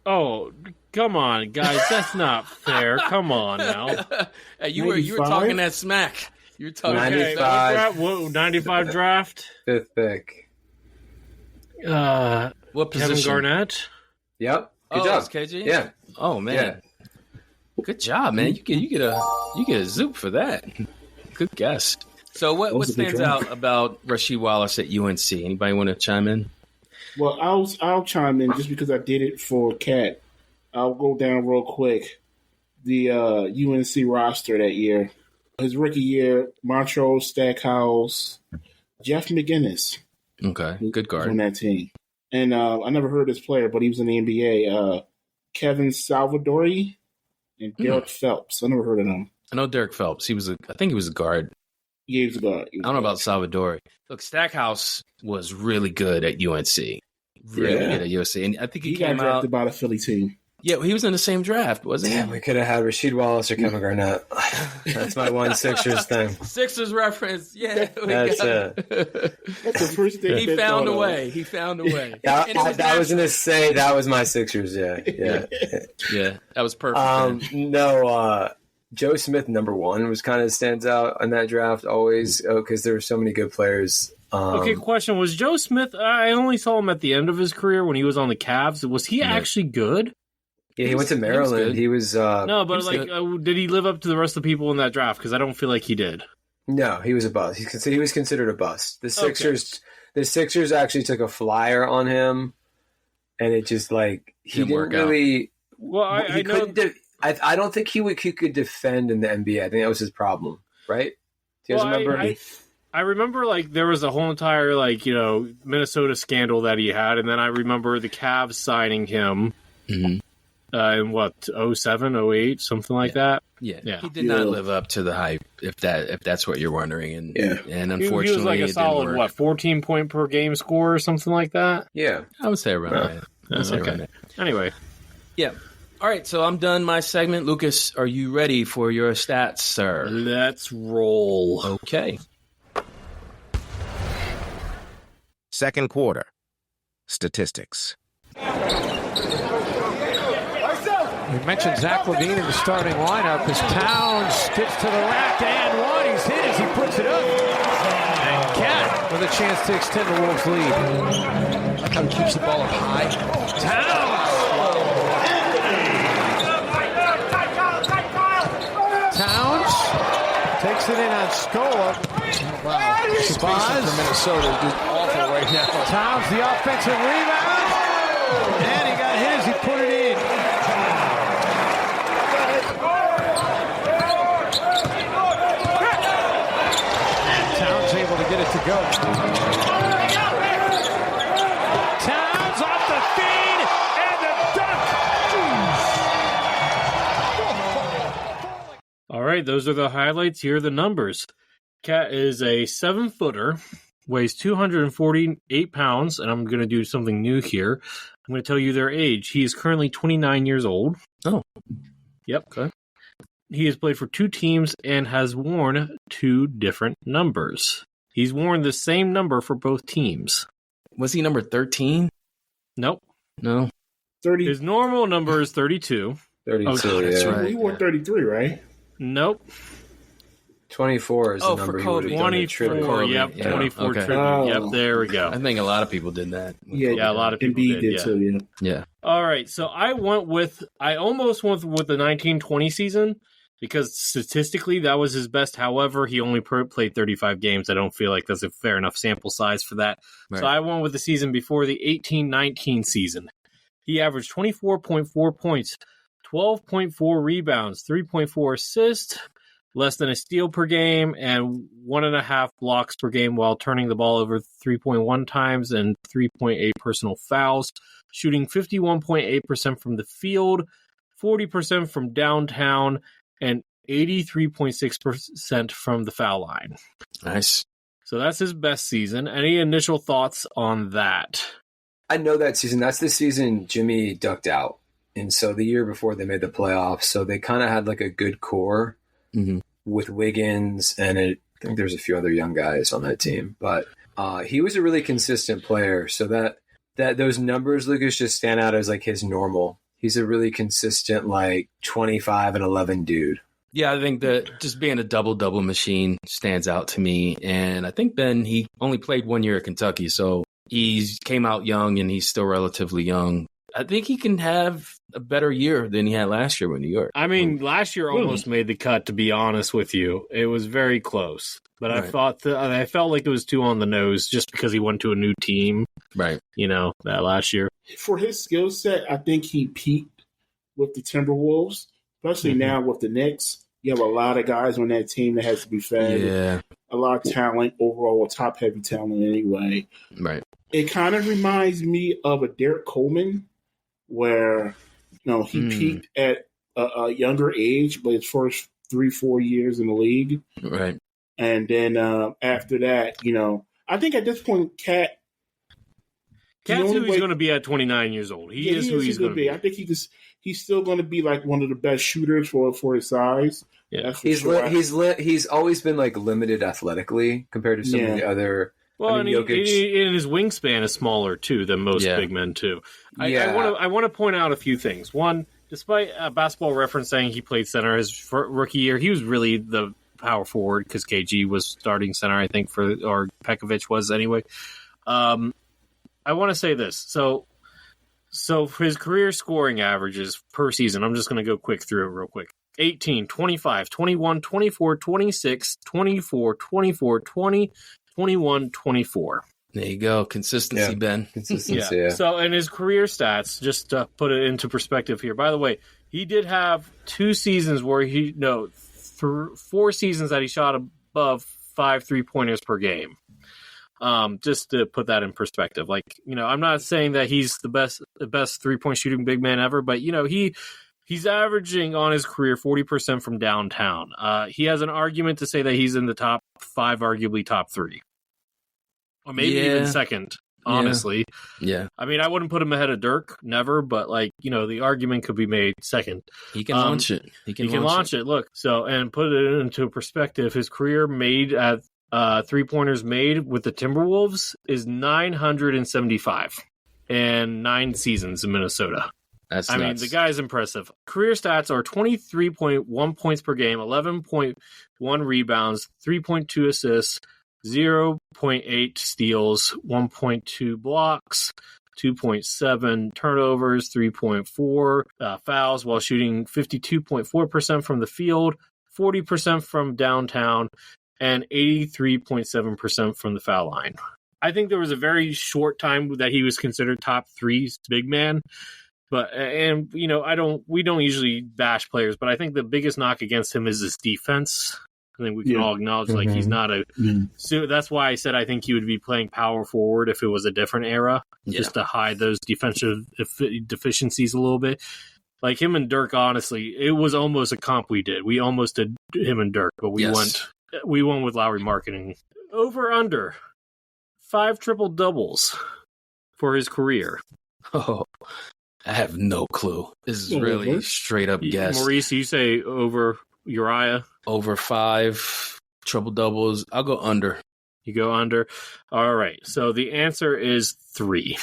Oh, come on, guys. That's not fair. Come on now. Hey, you were talking that smack. You were talking 95. 95 draft. 5th pick. What position? Kevin Garnett. Yep. Good job. KG? Yeah. Oh man. Yeah. Good job, man. You get a zoop for that. Good guess. So what stands out about Rasheed Wallace at UNC? Anybody want to chime in? Well, I'll chime in just because I did it for Cat. I'll go down real quick. The UNC roster that year. His rookie year, Montrose, Stackhouse, Jeff McGinnis. Okay, good guard. On that team. And I never heard this player, but he was in the NBA. Kevin Salvadori and Derek Phelps. I never heard of him. I know Derek Phelps. I think he was a guard. Yeah, he was a guard. I don't know about Salvadori. Look, Stackhouse was really good at UNC. Really good at UNC. And I think he came got drafted by the Philly team. Yeah, he was in the same draft, wasn't he? Damn, we could have had Rasheed Wallace or Kevin Garnett. That's my one Sixers thing. Sixers reference. Yeah. That's it. That's the first thing He found a way. He found a way. I was going to say that was my Sixers, yeah. Yeah, that was perfect. Joe Smith, number 1, was kind of stands out in that draft always because there were so many good players. Okay, question. Was Joe Smith, I only saw him at the end of his career when he was on the Cavs. Was he actually good? Yeah, he went to Maryland. He was no, but did he live up to the rest of the people in that draft? Because I don't feel like he did. No, he was a bust. He was considered a bust. The Sixers actually took a flyer on him, and it just he didn't really. Well, I know. I don't think he could defend in the NBA. I think that was his problem, right? Do you guys remember? I remember there was a whole entire Minnesota scandal that he had, and then I remember the Cavs signing him. Mm-hmm. In 07, 08, something like that. Yeah. He did not live up to the hype, if that's what you're wondering. And unfortunately, he was like a solid 14-point per game score or something like that. Yeah, I would say around that. Anyway, yeah. All right, so I'm done my segment. Lucas, are you ready for your stats, sir? Let's roll. Okay. Second quarter. Statistics. We mentioned Zach LaVine in the starting lineup as Towns gets to the rack and one. He's hit as he puts it up. And Cat with a chance to extend the Wolves' lead. Look how he keeps the ball up high. Towns takes it in on Scola. Wow. Spaz for Minnesota is awful right now. Towns, the offensive rebound. And he got hit as he put it in. Towns able to get it to go. Towns off the feed and the dunk. All right, those are the highlights. Here are the numbers. Cat is a 7-footer, weighs 248 pounds, and I'm going to do something new here. I'm going to tell you their age. He is currently 29 years old. Oh. Yep. Okay. He has played for 2 teams and has worn 2 different numbers. He's worn the same number for both teams. Was he number 13? Nope. No. 30. His normal number is 32. 32, that's yeah. right. He wore 33, right? Nope. 24 is the number he would have done at 24, trivia. yep, Yeah, 24 okay. trivia. Yep, there we go. I think a lot of people did that. Yeah, a lot of people Embiid did, yeah. too, yeah. Yeah. All right, so I almost went with the 1920 season because statistically that was his best. However, he only played 35 games. I don't feel like that's a fair enough sample size for that. Right. So I went with the season before the 18-19 season. He averaged 24.4 points, 12.4 rebounds, 3.4 assists, less than a steal per game, and 1.5 blocks per game while turning the ball over 3.1 times and 3.8 personal fouls, shooting 51.8% from the field, 40% from downtown, and 83.6% from the foul line. Nice. So that's his best season. Any initial thoughts on that? I know that season. That's the season Jimmy ducked out. And so the year before they made the playoffs, so they kind of had like a good core with Wiggins, and I think there's a few other young guys on that team. But he was a really consistent player. So that those numbers, Lucas, just stand out as like his normal. He's a really consistent, like 25 and 11 dude. Yeah, I think that just being a double-double machine stands out to me. And I think Ben, he only played 1 year at Kentucky, so he came out young and he's still relatively young. I think he can have a better year than he had last year with New York. I mean, last year almost made the cut, to be honest with you. It was very close. But Right. I felt like it was too on the nose just because he went to a new team. Right. You know, that last year. For his skill set, I think he peaked with the Timberwolves, especially now with the Knicks. You have a lot of guys on that team that has to be fed. Yeah. A lot of talent, overall, top-heavy talent anyway. Right. It kind of reminds me of a Derek Coleman, where he peaked at a younger age, but his first 3-4 years in the league. Right. And then after that, I think at this point, Cat's who he's going to be at 29 years old. He is who he's going to be. I think he's still going to be like one of the best shooters for his size. Yeah, he's always been like limited athletically compared to some of the other. Well, I mean, and his wingspan is smaller too than most big men too. I want to point out a few things. One, despite Basketball Reference saying he played center his rookie year, he was really the power forward because KG was starting center, I think, or Pekovic was anyway. I want to say this. So for his career scoring averages per season, I'm just going to go quick through it real quick. 18, 25, 21, 24, 26, 24, 24, 20, 21, 24. There you go. Consistency, Ben. Consistency, yeah. So, in his career stats, just to put it into perspective here, by the way, he did have 2 seasons where 4 seasons that he shot above 5 3-pointers per game. Just to put that in perspective. Like, I'm not saying that he's the best 3-point shooting big man ever, but, he's averaging on his career 40% from downtown. He has an argument to say that he's in the top 5, arguably top 3. Or maybe even second, honestly. Yeah. I mean, I wouldn't put him ahead of Dirk, never, but the argument could be made second. He can launch it. He can launch it. Look, and put it into perspective, his career made at 3-pointers made with the Timberwolves is 975 and 9 seasons in Minnesota. That's I mean, the guy's impressive. Career stats are 23.1 points per game, 11.1 rebounds, 3.2 assists, 0.8 steals, 1.2 blocks, 2.7 turnovers, 3.4 fouls while shooting 52.4% from the field, 40% from downtown, and 83.7% from the foul line. I think there was a very short time that he was considered top 3 big man. But we don't usually bash players, but I think the biggest knock against him is his defense. I think we can all acknowledge like he's not a. So that's why I said I think he would be playing power forward if it was a different era, just to hide those defensive deficiencies a little bit. Like him and Dirk, honestly, it was almost a comp we did. We almost did him and Dirk, but we went with Lowry marketing. Over under 5 triple doubles for his career. Oh, I have no clue. This is really straight up guess. Maurice, you say over Uriah? Over 5 triple doubles. I'll go under. You go under. All right. So the answer is 3.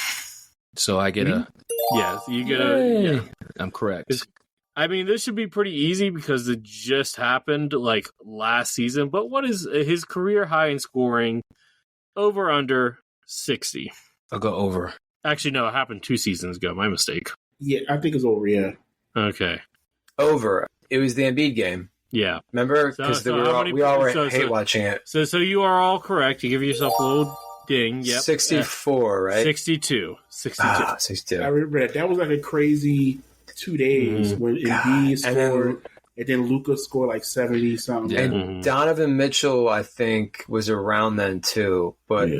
So I get a. Yeah, you get a. Yeah. I'm correct. I mean, this should be pretty easy because it just happened like last season. But what is his career high in scoring? Over under 60. I'll go over. Actually, no, it happened 2 seasons ago. My mistake. Yeah, I think it's over. Yeah. Okay. Over. It was the Embiid game. Yeah. Remember? Because we all were hate watching it. So you are all correct. You give yourself a little ding. Yep. 64, right? 62. 62. I remember that. That was like a crazy 2 days when Embiid scored, and then Luka scored like 70 something. And Donovan Mitchell, I think, was around then too, but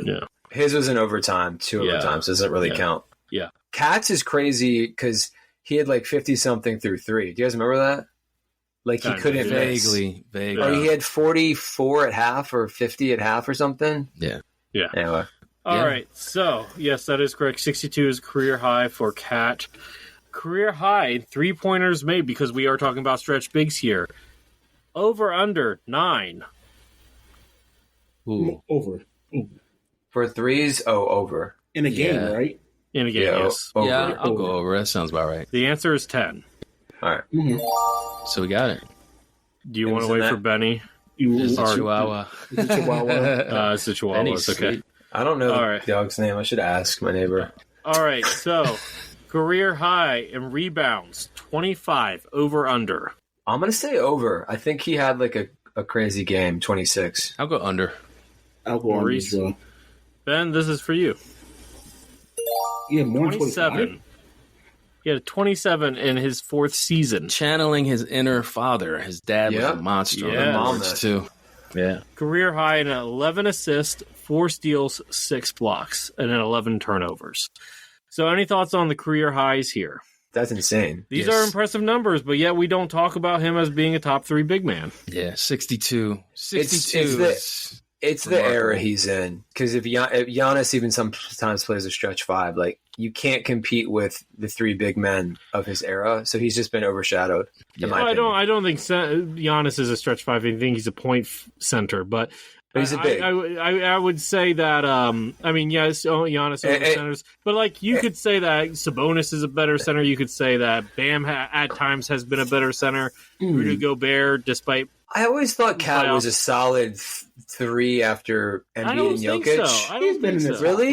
his was in overtime, 2 overtimes. Doesn't really count. Yeah. Katz is crazy because he had like 50 something through 3. Do you guys remember that? Like he couldn't vaguely. Or he had 44 at half or 50 at half or something. Yeah. Anyway. All right. So, yes, that is correct. 62 is career high for Kat. Career high 3-pointers made because we are talking about stretch bigs here. Over under 9. Ooh. Over. For 3s, over. In a game, right? In a game, yes. Over. Yeah, I'll go over. That sounds about right. The answer is 10. All right. So we got it. Do you want to wait for Benny? It's a Chihuahua. It's a Chihuahua. It's a Chihuahua. It's okay. I don't know the dog's name. I should ask my neighbor. All right. So, career high in rebounds, 25. Over under. I'm going to say over. I think he had like a crazy game, 26. I'll go under. I'll go under as well. Ben, this is for you. Yeah, more 27. He had 27 in his 4th season. Channeling his inner father. His dad was a monster. Yeah. Too. Yeah. Career high in 11 assists, 4 steals, 6 blocks, and then 11 turnovers. So any thoughts on the career highs here? That's insane. These are impressive numbers, but yet we don't talk about him as being a top 3 big man. Yeah, 62. 62 It's the era he's in. Because if Giannis even sometimes plays a stretch 5, like you can't compete with the 3 big men of his era. So he's just been overshadowed. I don't think Giannis is a stretch 5. I think he's a point center, but he's a big. I would say that. Yes, Giannis over centers, but like you could say that Sabonis is a better center. You could say that Bam at times has been a better center. Rudy Gobert, despite. I always thought Cat was a solid 3 after Embiid and Jokic. So. I don't think so. Really?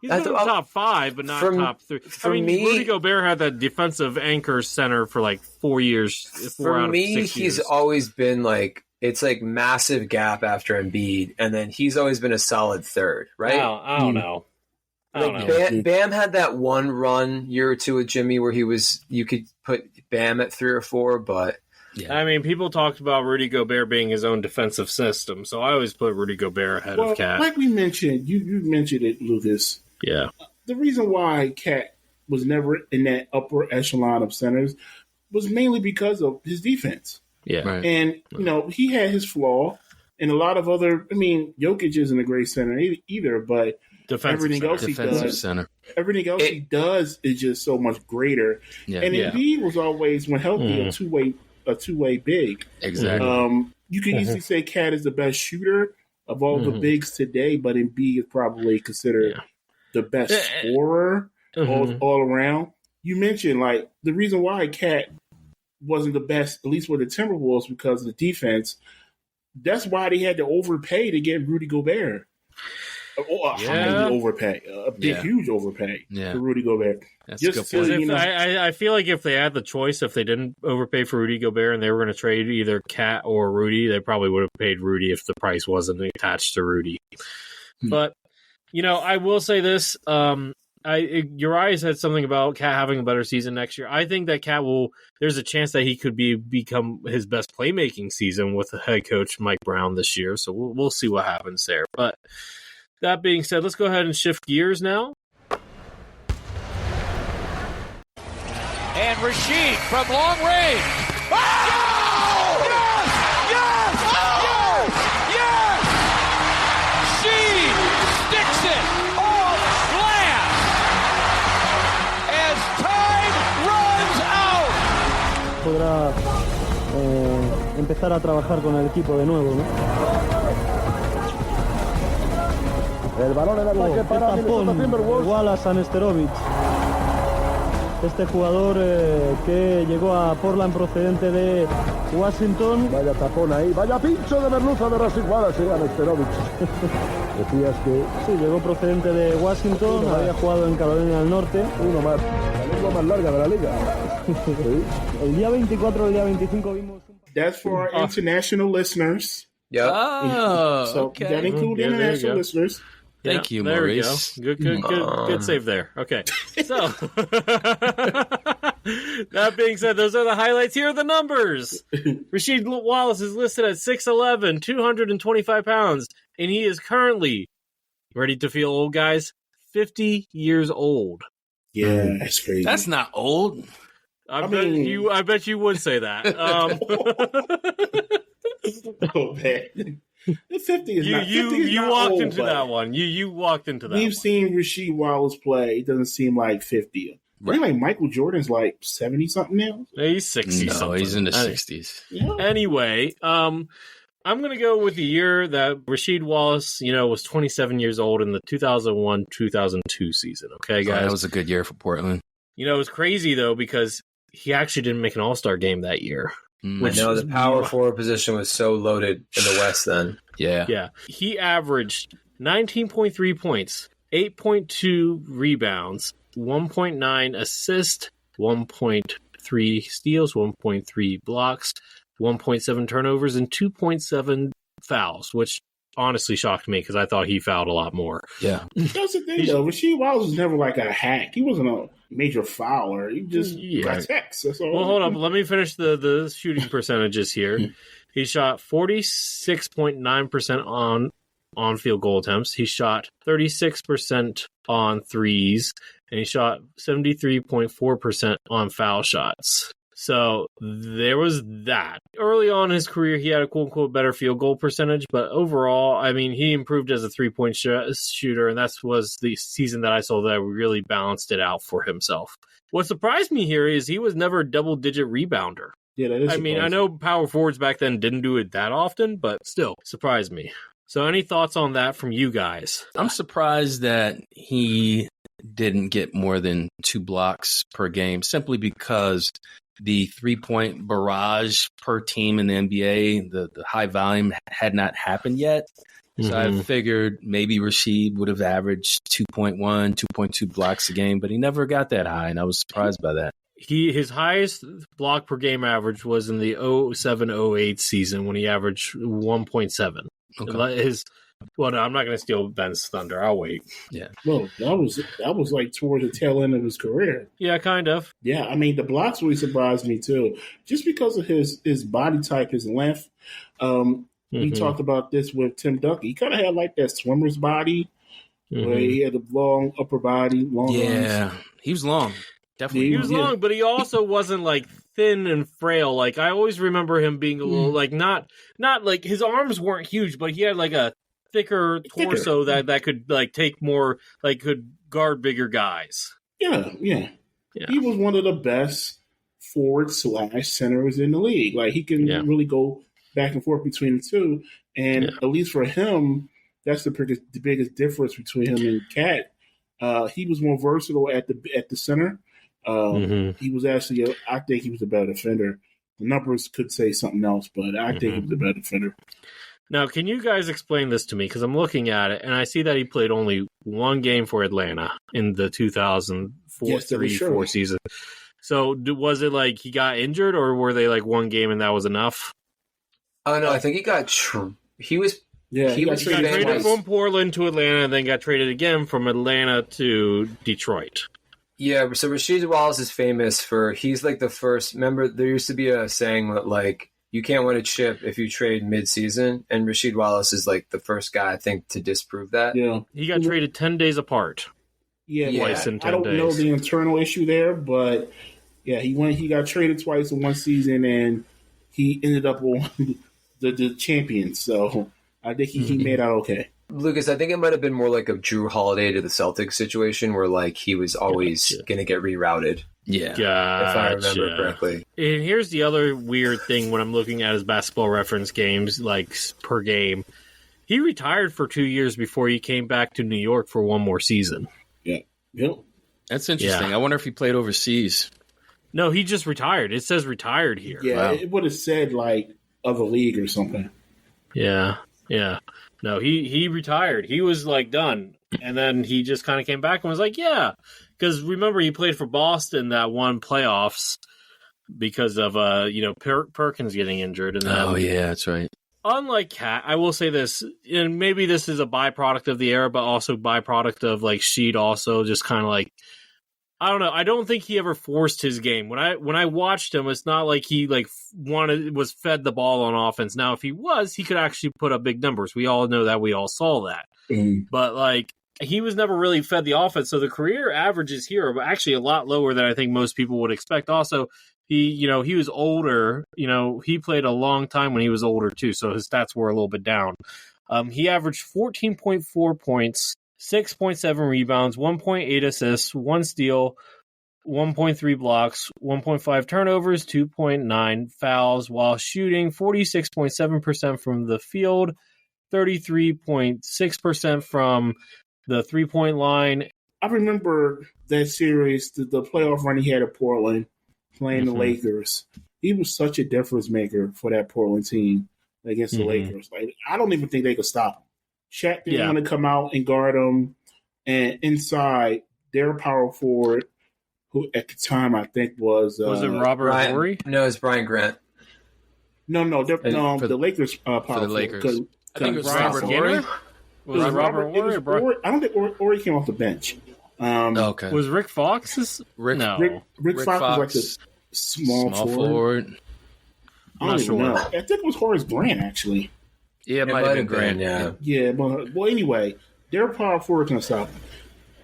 He's been in the top 5, but not top 3. For me, Rudy Gobert had that defensive anchor center for like 4 years. 4 for out of 6 me, years. he's always been like it's like massive gap after Embiid, and then he's always been a solid 3rd, right? I don't know. Bam had that one run year or 2 with Jimmy where you could put Bam at 3 or 4, but. Yeah. I mean, people talked about Rudy Gobert being his own defensive system, so I always put Rudy Gobert ahead of Cat. Like we mentioned, you mentioned it, Lucas. Yeah. The reason why Cat was never in that upper echelon of centers was mainly because of his defense. Yeah. Right. And, he had his flaw, and a lot of other, Jokic isn't a great center either, but everything else he does is just so much greater. Yeah. And Embiid was always, when healthy, a two-way big. Exactly. You can easily say Cat is the best shooter of all the bigs today, but Embiid is probably considered the best scorer all around. you mentioned, like, the reason why Cat wasn't the best, at least with the Timberwolves, because of the defense. That's why they had to overpay to get Rudy Gobert. Highly overpay, huge overpay for Rudy Gobert. That's just so, I feel like if they had the choice, if they didn't overpay for Rudy Gobert and they were going to trade either Cat or Rudy, they probably would have paid Rudy if the price wasn't attached to Rudy. But, I will say this. Uriah said something about Cat having a better season next year. I think that Cat there's a chance that he could become his best playmaking season with the head coach Mike Brown this year. So we'll see what happens there. But that being said, let's go ahead and shift gears now. And Rasheed from long range. Oh! Yes! Yes! Yes! Yes! Rasheed sticks it off glass as time runs out. Podrá empezar a trabajar con el equipo de nuevo, ¿no? El balón en ataque para Minnesota Timberwolves. Wallace a S3.E44. Este jugador que llegó a Portland procedente de Washington. Vaya tapón ahí, vaya pincho de merluza de Rasheed Wallace a S3.E44. Decías que... Sí, llegó procedente de Washington, había jugado en Carolina del Norte. Uno más, la lengua más larga de la liga. Sí. El día 24, el día 25 vimos... That's for our international listeners. Yeah. Oh, so okay. that includes international listeners. Thank you, there Maurice. We go. Good save there. Okay. So, that being said, those are the highlights. Here are the numbers. Rasheed Wallace is listed at 6'11", 225 pounds, and he is currently, ready to feel old, guys, 50 years old. Yeah, that's crazy. That's not old. I bet you would say that. Oh, man. 50 is not. 50 is you not walked old, into that one. You walked into that. We've one. seen Rasheed Wallace play. It doesn't seem like 50. I think like Michael Jordan's like 70 something now. He's 60. No, he's in the 60s. Yeah. Anyway, I'm gonna go with the year that Rasheed Wallace, was 27 years old in the 2001-2002 season. Okay, guys, that was a good year for Portland. It was crazy though because he actually didn't make an All-Star game that year. I know the power forward position was so loaded in the West then. Yeah. He averaged 19.3 points, 8.2 rebounds, 1.9 assists, 1.3 steals, 1.3 blocks, 1.7 turnovers, and 2.7 fouls, which honestly shocked me because I thought he fouled a lot more. Yeah. That's the thing, though. Rasheed Wallace was never like a hack. He wasn't a major fouler. He just got text. That's all. Well, hold up. Let me finish the shooting percentages here. He shot 46.9% on field goal attempts. He shot 36% on threes, and he shot 73.4% on foul shots. So there was that. Early on in his career, he had a quote-unquote better field goal percentage, but overall, I mean, he improved as a three-point shooter, and that was the season that I saw that really balanced it out for himself. What surprised me here is he was never a double-digit rebounder. Yeah, that is I mean, I know power forwards back then didn't do it that often, but still, surprised me. So any thoughts on that from you guys? I'm surprised that he didn't get more than 2 blocks per game, simply because the 3-point barrage per team in the NBA, the high volume had not happened yet. So I figured maybe Rasheed would have averaged 2.1, 2.2 blocks a game, but he never got that high, and I was surprised by that. His highest block per game average was in the 07-08 season when he averaged 1.7. Okay. Well, no, I'm not going to steal Ben's thunder. I'll wait. Yeah. Well, that was like toward the tail end of his career. Yeah, kind of. Yeah, I mean, the blocks really surprised me too, just because of his body type, his length. We talked about this with Tim Duncan. He kind of had like that swimmer's body, where he had a long upper body, long arms. He was long. Definitely. He was long, but he also wasn't like thin and frail. Like I always remember him being a little like not like his arms weren't huge, but he had like a thicker torso that could like take more, like could guard bigger guys. Yeah. He was one of the best forward/centers in the league. Like he can really go back and forth between the two, and at least for him, that's the biggest difference between him and Cat. He was more versatile at the center. He was actually, I think he was a better defender. The numbers could say something else, but I think he was a better defender. Now, can you guys explain this to me? Because I'm looking at it, and I see that he played only one game for Atlanta in the 2004 season. So was it like he got injured, or were they like one game and that was enough? Oh, no, I think he got he was traded from Portland to Atlanta and then got traded again from Atlanta to Detroit. Yeah, so Rasheed Wallace is famous for, he's like the first, remember there used to be a saying that like, you can't win a chip if you trade mid-season, and Rasheed Wallace is like the first guy, I think, to disprove that. Yeah. He got traded 10 days apart. Yeah, twice in 10 I don't know the internal issue there, but yeah, he got traded twice in one season, and he ended up on the champions, so I think he made out okay. Lucas, I think it might have been more like a Drew Holiday to the Celtics situation where like he was always going to get rerouted. Yeah. If I remember correctly. And here's the other weird thing when I'm looking at his basketball reference games, like per game. He retired for 2 years before he came back to New York for one more season. Yeah. Yep. That's interesting. I wonder if he played overseas. No, he just retired. It says retired here. Yeah, It would have said like other league or something. Yeah. No, he retired. He was like done. And then he just kind of came back and was like, yeah. Because remember, he played for Boston that won playoffs because of Perkins getting injured. And then, that's right. Unlike Cat, I will say this, and maybe this is a byproduct of the era, but also byproduct of like Sheed also just kind of like, I don't know. I don't think he ever forced his game. When I watched him, it's not like he like was fed the ball on offense. Now, if he was, he could actually put up big numbers. We all know that. We all saw that. But like he was never really fed the offense. So the career averages here are actually a lot lower than I think most people would expect. Also, he was older. He played a long time when he was older too. So his stats were a little bit down. He averaged 14.4 points. 6.7 rebounds, 1.8 assists, 1 steal, 1.3 blocks, 1.5 turnovers, 2.9 fouls, while shooting 46.7% from the field, 33.6% from the three-point line. I remember that series, the playoff run he had at Portland, playing the Lakers. He was such a difference maker for that Portland team against the Lakers. Like, I don't even think they could stop him. Shaq didn't want to come out and guard him. And inside, their power forward, who at the time I think was it Robert Horry? No, it's Brian Grant. No, the Lakers power for the Lakers. I think it was Robert Horry. Was it Robert Horry? I don't think Horry came off the bench. Okay. Was Rick Fox? Rick Fox was like a small forward. I don't even know. I think it was Horace Grant actually. Yeah, it might have been Grant. Yeah. Well, anyway, their power forward can stop them.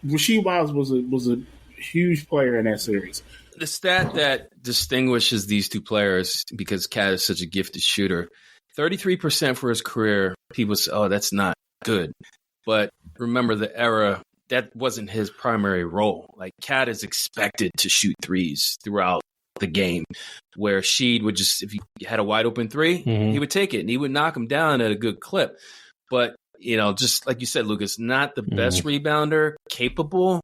Rasheed Wallace was a huge player in that series. The stat that distinguishes these two players, because Cat is such a gifted shooter, 33% for his career. People say, "Oh, that's not good," but remember the era. That wasn't his primary role. Like Cat is expected to shoot threes throughout the game, where Sheed would just, if he had a wide open three, he would take it and he would knock him down at a good clip. But, just like you said, Lucas, not the best rebounder, capable.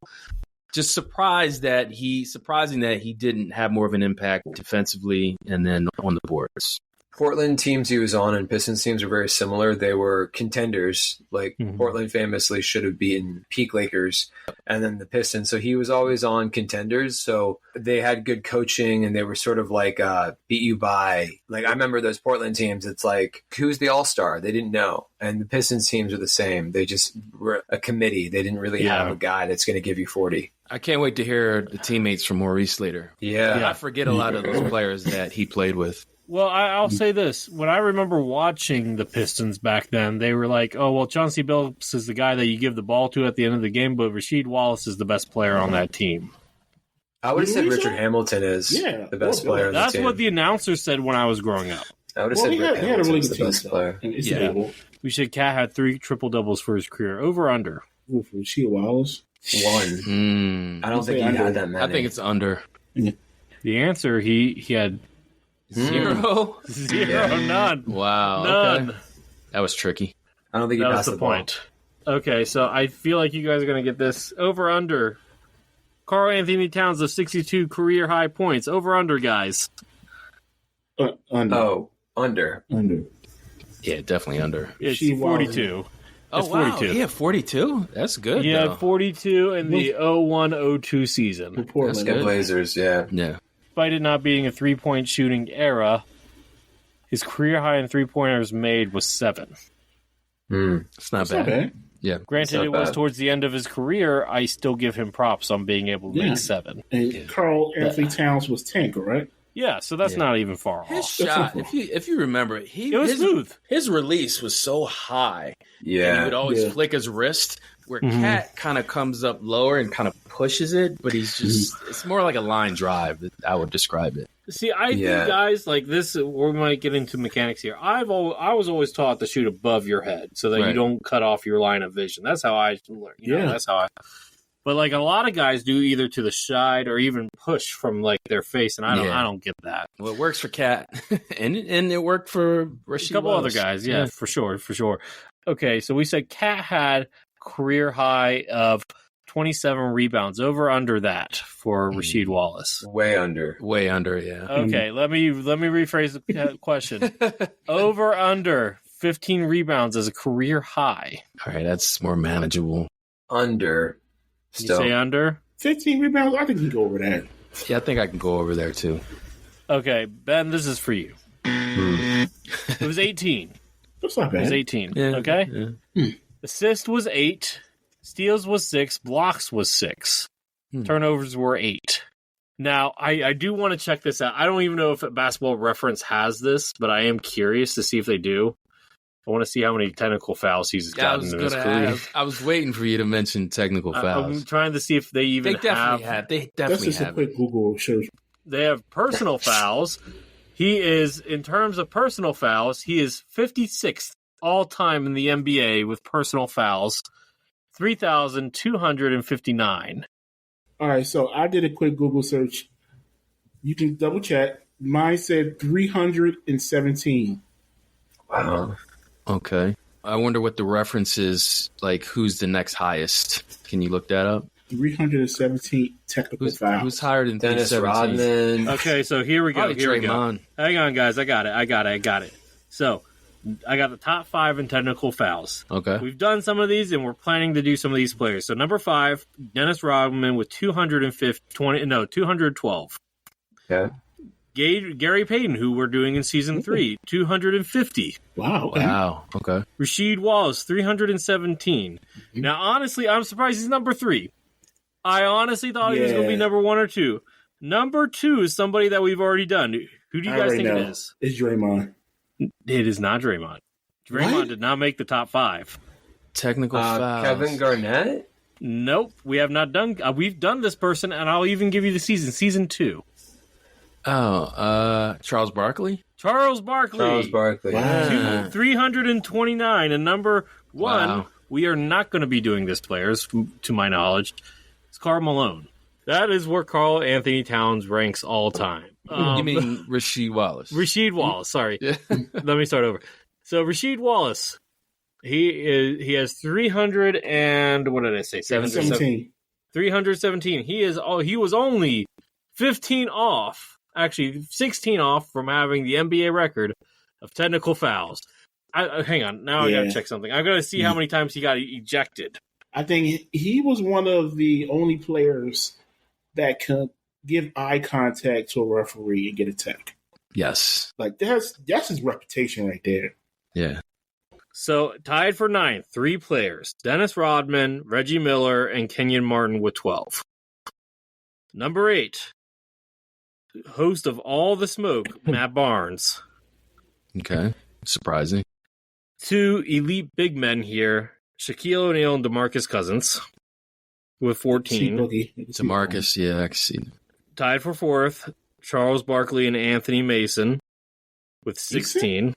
Just surprising that he didn't have more of an impact defensively and then on the boards. Portland teams he was on and Pistons teams are very similar. They were contenders. Like Portland famously should have beaten peak Lakers and then the Pistons. So he was always on contenders. So they had good coaching and they were sort of like beat you by. Like I remember those Portland teams. It's like, who's the all-star? They didn't know. And the Pistons teams are the same. They just were a committee. They didn't really have a guy that's going to give you 40. I can't wait to hear the teammates from Maurice later. Yeah. I forget a lot of those players that he played with. Well, I'll say this. When I remember watching the Pistons back then, they were like, oh, well, Chauncey Billups is the guy that you give the ball to at the end of the game, but Rasheed Wallace is the best player on that team. I would have said Richard Hamilton is the best player on the team. That's what the announcer said when I was growing up. I would have said Rick Hamilton is the best player. Yeah. We said Cat had 3 triple-doubles for his career. Over, under? Rasheed Wallace? 1. I don't think he had that many. I think it's under. The answer, he had... 0? 0, none. Wow. None. Okay. That was tricky. I don't think he passed the point. Okay, so I feel like you guys are going to get this over under Karl-Anthony Towns of 62 career high points. Over under, guys. Under. Oh, under. Yeah, definitely under. It's 42. Oh, it's wow. 42. Yeah, 42. That's good. He had 42 in the 01-02 season. That's good. Blazers, yeah. Despite it not being a three-point shooting era, his career high in three-pointers made was 7. It's not bad. Yeah. Granted, it was towards the end of his career. I still give him props on being able to make 7. And Karl-Anthony Towns was 10, correct? Yeah, so that's not even far His off. shot, if you remember, it was smooth. His release was so high. Yeah. And he would always flick his wrist, where Cat kind of comes up lower and kind of pushes it, but he's just, it's more like a line drive that I would describe it. See, I think guys like this, we might get into mechanics here. I was always taught to shoot above your head so that you don't cut off your line of vision. That's how I learned. That's how I. But like a lot of guys do either to the side or even push from like their face, and I don't get that. Well, it works for Cat, and it worked for Rasheed A couple Wallace. other guys, yeah, for sure. Okay, so we said Cat had career high of 27 rebounds. Over under that for Rasheed Wallace. Way under, yeah. Okay, let me rephrase the question. Over under 15 rebounds as a career high. All right, that's more manageable. Under. Still. You say under? 15 rebounds? I think you go over that. Yeah, I think I can go over there too. Okay, Ben, this is for you. It was 18. That's not bad. It was 18. Yeah, okay? Yeah. Assist was 8. Steals was 6. Blocks was 6. Turnovers were 8. Now, I do want to check this out. I don't even know if Basketball Reference has this, but I am curious to see if they do. I want to see how many technical fouls he's gotten in his career. I was waiting for you to mention technical fouls. I'm trying to see if they even have. They definitely That's just have. A quick Google search. They have personal fouls. He is, in terms of personal fouls, he is 56th all-time in the NBA with personal fouls, 3,259. All right, so I did a quick Google search. You can double check. Mine said 317. Wow. Okay. I wonder what the reference is, like who's the next highest. Can you look that up? 317 technical fouls. Who's higher than Dennis 317? Rodman? Okay, so here we go. Probably Here we Draymond. go. Hang on, guys. I got it. So, I got the top 5 in technical fouls. Okay. We've done some of these, and we're planning to do some of these players. So, number 5, Dennis Rodman with 212. Okay. Gary Payton, who we're doing in season 3, 250. Wow. Okay. Rasheed Wallace, 317. Now, honestly, I'm surprised he's number 3. I honestly thought he was going to be number 1 or 2. Number 2 is somebody that we've already done. Who do you guys think it is? It's Draymond. It is not Draymond. Draymond did not make the top 5. Technical fouls. Kevin Garnett? Nope, we have not done. We've done this person, and I'll even give you the season 2. Charles Barkley? Charles Barkley. Wow. 329. And number 1, we are not going to be doing this, players, to my knowledge. It's Karl Malone. That is where Karl-Anthony Towns ranks all time. You mean Rasheed Wallace? Rasheed Wallace, sorry. Let me start over. So Rasheed Wallace, he has 300 and what did I say? 17. 317. He was only 15 off. Actually, 16 off from having the NBA record of technical fouls. Hang on. Now I got to check something. I got to see how many times he got ejected. I think he was one of the only players that could give eye contact to a referee and get a tech. Yes. Like, that's his reputation right there. Yeah. So, tied for 9th, 3 players. Dennis Rodman, Reggie Miller, and Kenyon Martin with 12. Number 8. Host of All the Smoke, Matt Barnes. Okay. Surprising. 2 elite big men here, Shaquille O'Neal and DeMarcus Cousins with 14. DeMarcus, yeah, I can see. Tied for 4th, Charles Barkley and Anthony Mason with 16.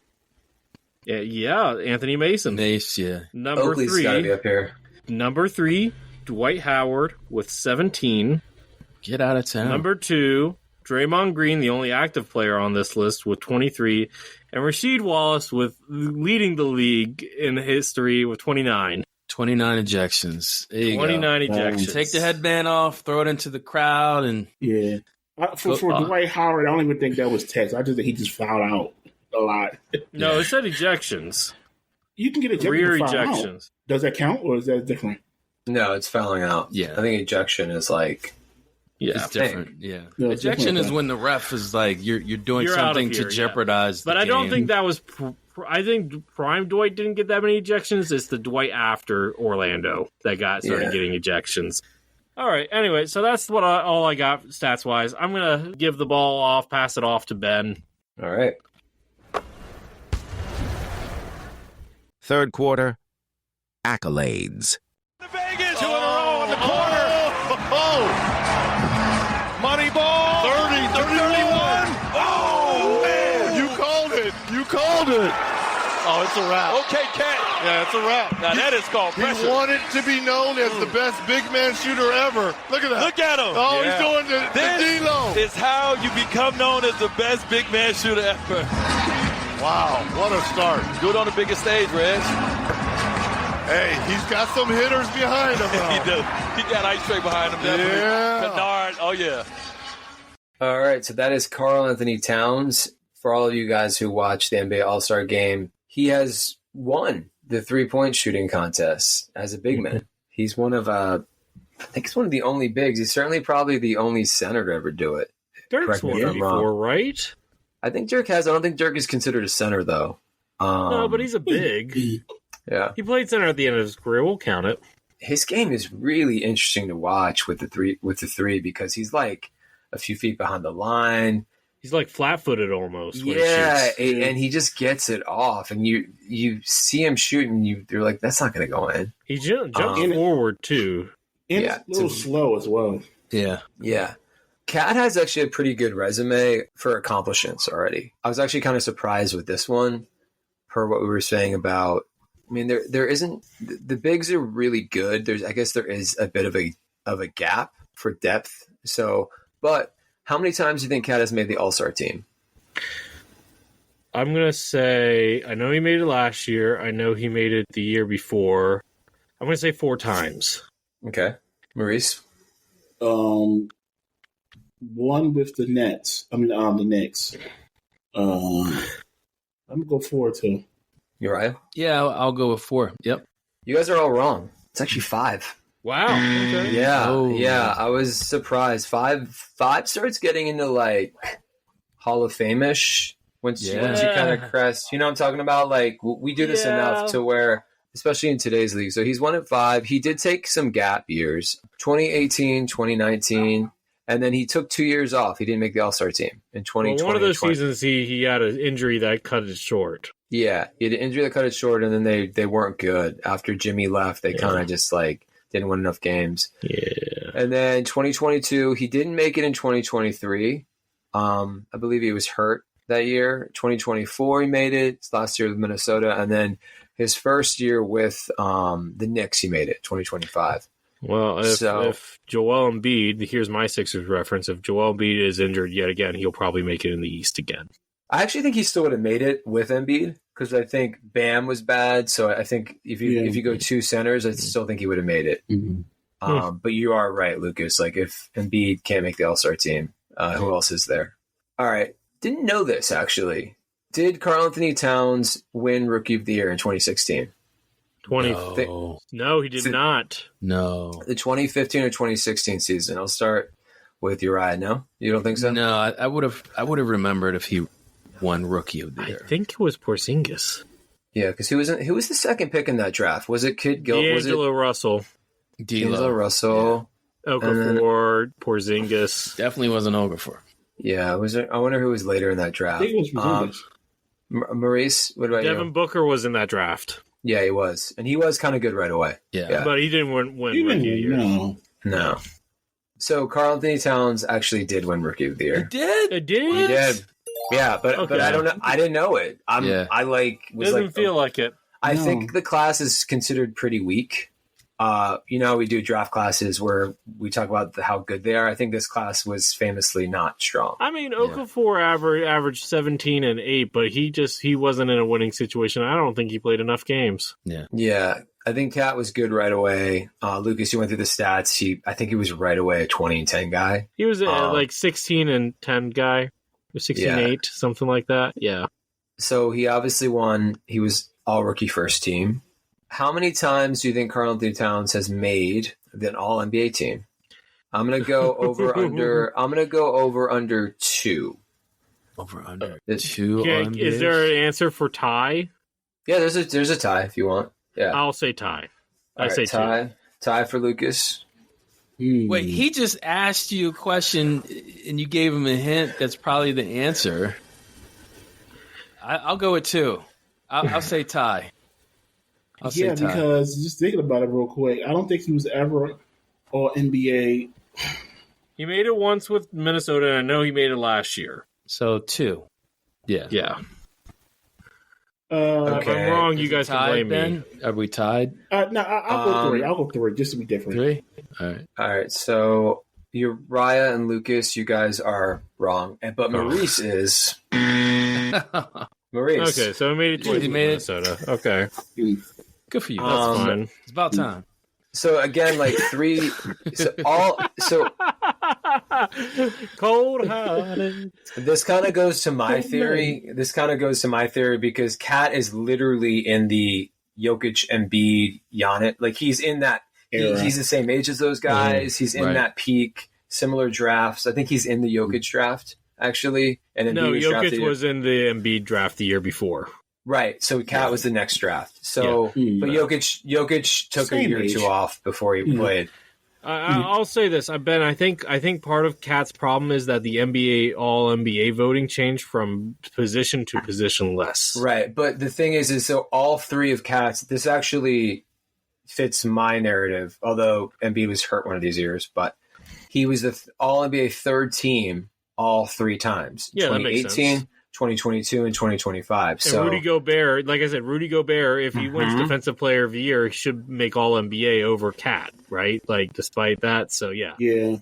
Yeah, Anthony Mason. Mace, yeah. Number Oakley's 3. gotta be up here. Number 3, Dwight Howard with 17. Get out of town. Number 2, Draymond Green, the only active player on this list, with 23. And Rasheed Wallace with leading the league in history with 29. 29 ejections. 29 ejections. Take the headband off, throw it into the crowd, and For Dwight Howard, I don't even think that was text. I just think he just fouled out a lot. No, it said ejections. You can get ejected. Rear ejections. Out. Does that count, or is that different? No, it's fouling out. Yeah, I think ejection is like. Yeah, it's different. Yeah, ejection is when the ref is like you're doing something to jeopardize. But I don't think that was. I think prime Dwight didn't get that many ejections. It's the Dwight after Orlando that started getting ejections. All right. Anyway, so that's all I got stats wise. I'm gonna give the ball pass it off to Ben. All right. Third quarter accolades. Vegas, 2 in a row in the corner. Money ball. 30, 31. Oh, man. You called it. Oh, it's a wrap. Okay, Cat. Yeah, it's a wrap. Now, that is called pressure. He wanted to be known as the best big man shooter ever. Look at that. Look at him. Oh, he's doing the D-Lo. This is how you become known as the best big man shooter ever. Wow, what a start. Do it on the biggest stage, Reg. Hey, he's got some hitters behind him. He does. He got Ice Tray behind him. Definitely. Yeah. Kennard. Oh, yeah. All right, so that is Karl-Anthony Towns. For all of you guys who watch the NBA All-Star Game, he has won the three-point shooting contest as a big man. He's one of, I think he's one of the only bigs. He's certainly probably the only center to ever do it. Dirk's won it before, right? I think Dirk has. I don't think Dirk is considered a center, though. No, but he's a big. Yeah. He played center at the end of his career. We'll count it. His game is really interesting to watch with the three because he's like a few feet behind the line. He's like flat-footed almost. Yeah, and he just gets it off, and you see him shoot, and you're like, that's not going to go in. He jumps forward too. And it's a little slow as well. Yeah. Cat has actually a pretty good resume for accomplishments already. I was actually kind of surprised with this one, per what we were saying about. I mean, there isn't the bigs are really good. I guess there is a bit of a gap for depth. So, but how many times do you think Cat has made the All-Star team? I'm gonna say I know he made it last year. I know he made it the year before. I'm gonna say 4 times. Okay, Maurice. One with the Nets. The Knicks. I'm gonna go 4 too. Uriah? Yeah, I'll go with 4. Yep. You guys are all wrong. It's actually 5. Wow. Okay. Yeah. I was surprised. 5 starts getting into like Hall of Fame-ish once you kind of crest. You know what I'm talking about? Like we do this enough to where, especially in today's league. So he's won at 5. He did take some gap years, 2018, 2019. And then he took 2 years off. He didn't make the All-Star team in 2020. Well, one of those seasons, he had an injury that cut it short. Yeah, he had an injury that cut it short, and then they weren't good. After Jimmy left, they kind of just like didn't win enough games. Yeah. And then 2022, he didn't make it in 2023. I believe he was hurt that year. 2024, he made it. His last year with Minnesota. And then his first year with the Knicks, he made it, 2025. Well, if Joel Embiid, here's my Sixers reference, if Joel Embiid is injured yet again, he'll probably make it in the East again. I actually think he still would have made it with Embiid because I think Bam was bad. So I think if you go 2 centers, I still think he would have made it. Mm-hmm. But you are right, Lucas. Like if Embiid can't make the All-Star team, who else is there? All right. Didn't know this, actually. Did Karl-Anthony Towns win Rookie of the Year in 2016? No, he did not. No. The 2015 or 2016 season. I'll start with Uriah. No? You don't think so? No, I would have remembered if he won Rookie of the Year. I think it was Porzingis. Yeah, because who was the second pick in that draft? Was it Kid Gil? D'Angelo Russell. D'Angelo Russell. Yeah. Okafor, Porzingis. Definitely wasn't Okafor. Yeah, I wonder who was later in that draft. I think it was Porzingis. Maurice, what about you? Devin Booker was in that draft. Yeah, he was. And he was kind of good right away. Yeah. But he didn't win Rookie of the Year. No. So Karl-Anthony Towns actually did win Rookie of the Year. He did? It did? He did. Yeah, but I don't know. I didn't know it. Doesn't feel like it. I think the class is considered pretty weak. We do draft classes where we talk about how good they are. I think this class was famously not strong. I mean, Okafor averaged 17 and 8, but he wasn't in a winning situation. I don't think he played enough games. Yeah. I think Cat was good right away. Lucas, you went through the stats. I think he was right away a 20 and 10 guy. He was like 16 and 10 guy, or 16 and 8, something like that. Yeah. So he obviously won. He was all rookie first team. How many times do you think Karl-Anthony Towns has made an all NBA team? I'm gonna go over under. I'm gonna go over under 2. Over under 2. Is there an answer for tie? Yeah, there's a tie if you want. Yeah, I'll say tie. I say tie. 2. Tie for Lucas. Wait, he just asked you a question and you gave him a hint. That's probably the answer. I'll go with 2. I'll say tie. Because just thinking about it real quick, I don't think he was ever all NBA. He made it once with Minnesota, and I know he made it last year. So 2. Yeah. If I'm wrong, you guys can blame me. Are we tied? No, I'll go 3. I'll go 3 just to be different. 3? All right. So Uriah and Lucas, you guys are wrong, but Maurice is. Maurice. Okay, so he made it twice with Minnesota. Okay. Good for you. That's fine. It's about time. So again, like 3. Cold hearted. This kind of goes to my theory. Because Cat is literally in the Jokic, Embiid, Giannis. Like he's in that. He's the same age as those guys. He's in that peak. Similar drafts. I think he's in the Jokic draft actually. And then Jokic was in the Embiid draft the year before. Right. So Cat was the next draft. So, but Jokic took a year or 2 off before he played. I'll say this, Ben. I think part of Cat's problem is that the NBA All NBA voting changed from position to positionless. Right, but the thing is so all 3 of Cat's. This actually fits my narrative. Although Embiid was hurt one of these years, but he was the All NBA third team all 3 times. Yeah, 2018, that makes sense. 2022 and 2025. And so Rudy Gobert, like I said, if he wins Defensive Player of the Year, he should make All NBA over Cat, right? Like despite that, so yeah,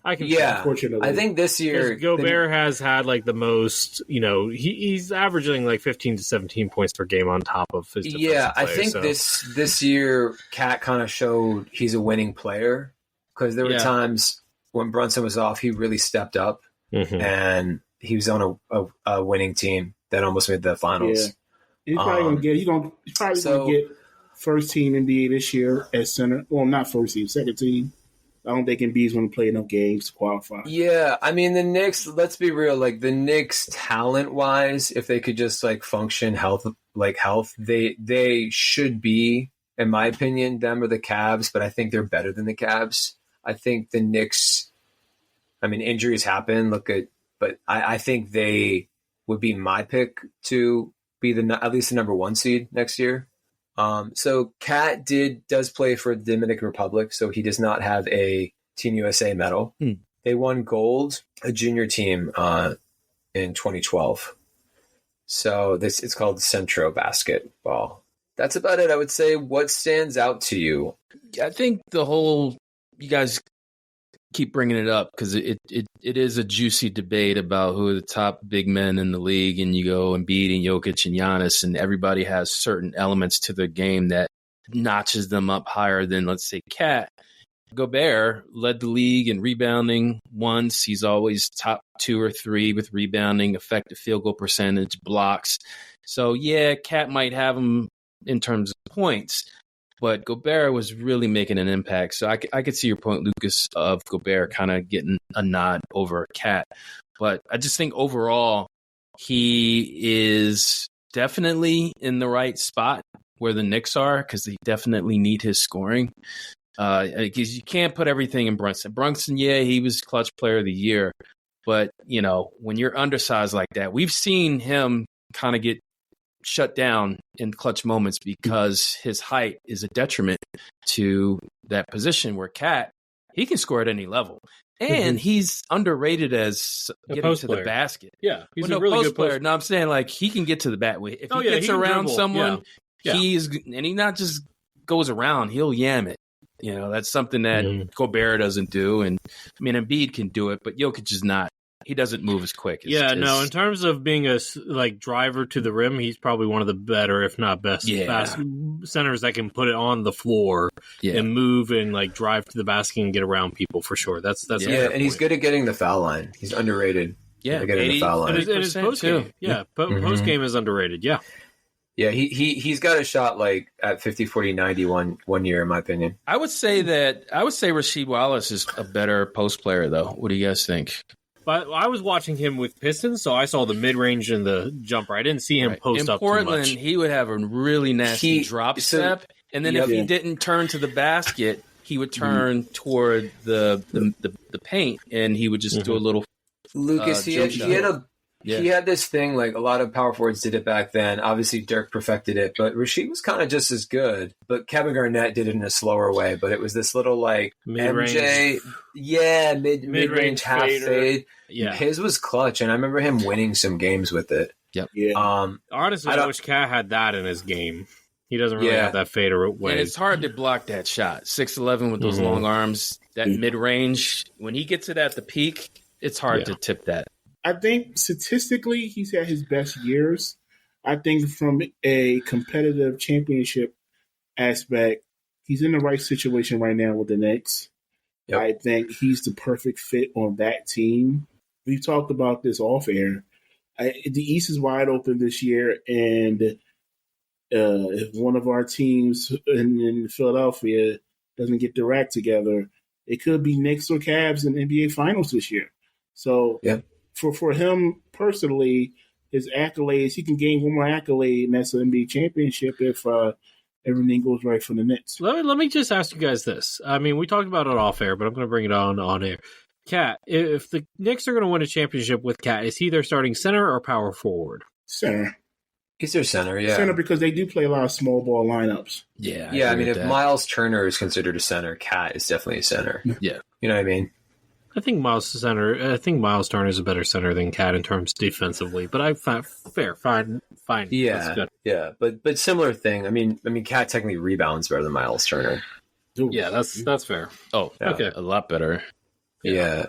I can. Unfortunately, I think this year Gobert has had like the most. He's averaging like 15 to 17 points per game on top of his. Yeah, I think this year Cat kind of showed he's a winning player because there were times when Brunson was off, he really stepped up and. He was on a winning team that almost made the finals. Yeah. He's probably gonna get first team NBA this year at center. Well, not first team, second team. I don't think Embiid's going to play enough games to qualify. Yeah, I mean the Knicks. Let's be real. Like the Knicks, talent wise, if they could just like function health, they should be, in my opinion, them or the Cavs. But I think they're better than the Cavs. I think the Knicks. I mean, injuries happen. But I think they would be my pick to be at least the number 1 seed next year. So Cat does play for the Dominican Republic, so he does not have a Team USA medal. They won gold, a junior team, in 2012. So it's called Centro Basketball. That's about it, I would say. What stands out to you? I think you guys keep bringing it up because it is a juicy debate about who are the top big men in the league, and you go Embiid and Jokic and Giannis, and everybody has certain elements to their game that notches them up higher than, let's say, Cat. Gobert led the league in rebounding once. He's always top 2 or 3 with rebounding, effective field goal percentage, blocks. So yeah, Cat might have him in terms of points. But Gobert was really making an impact. So I could see your point, Lucas, of Gobert kind of getting a nod over Cat. But I just think overall, he is definitely in the right spot where the Knicks are because they definitely need his scoring. Because you can't put everything in Brunson. Brunson, he was clutch player of the year. But, when you're undersized like that, we've seen him kind of get shut down in clutch moments because his height is a detriment to that position where Cat, he can score at any level. And he's underrated as getting to the basket. Yeah, he's a really good player. No, I'm saying like he can get to the basket. If he gets around someone, he not just goes around, he'll yam it. That's something that Gobert doesn't do. And I mean, Embiid can do it, but Jokic is not. he doesn't move as quick. In terms of being a driver to the rim, he's probably one of the better, if not best, centers that can put it on the floor and move and drive to the basket and get around people for sure. That's and he's good at getting the foul line. He's underrated. Yeah, getting the foul line. And his post game, post game is underrated. Yeah. Yeah, he's got a shot at 50, 40, 90 one year, in my opinion. I would say Rasheed Wallace is a better post player, though. What do you guys think? But I was watching him with Pistons, so I saw the mid range and the jumper. I didn't see him post up Portland, too much. He would have a really nasty drop step, and then if he didn't turn to the basket, he would turn toward the paint, and he would just do a little. Lucas, he had this thing, a lot of power forwards did it back then. Obviously, Dirk perfected it, but Rasheed was kind of just as good. But Kevin Garnett did it in a slower way. But it was this little mid-range. MJ, mid-range half fade. Yeah, his was clutch, and I remember him winning some games with it. Yep. Yeah. Honestly, I wish Cat had that in his game. He doesn't really have that fade away. And it's hard to block that shot. 6'11" with those long arms, that mid-range. When he gets it at the peak, it's hard to tip that. I think statistically, he's at his best years. I think from a competitive championship aspect, he's in the right situation right now with the Knicks. Yep. I think he's the perfect fit on that team. We've talked about this off air. The East is wide open this year, and if one of our teams in Philadelphia doesn't get their act together, it could be Knicks or Cavs in the NBA Finals this year. So, For him personally, his accolades, he can gain one more accolade, and that's an NBA championship if everything goes right for the Knicks. Let me just ask you guys this. I mean, we talked about it off air, but I'm going to bring it on air. Cat, if the Knicks are going to win a championship with Cat, is he their starting center or power forward? Center. He's their center, yeah. Center because they do play a lot of small ball lineups. Yeah. I mean, if Miles Turner is considered a center, Cat is definitely a center. Yeah. You know what I mean? I think Miles Turner is a better center than Cat in terms defensively, but fine. Yeah, that's good. Yeah, but similar thing. I mean, Cat technically rebounds better than Miles Turner. Yeah, that's fair. Oh, okay, a lot better. Yeah.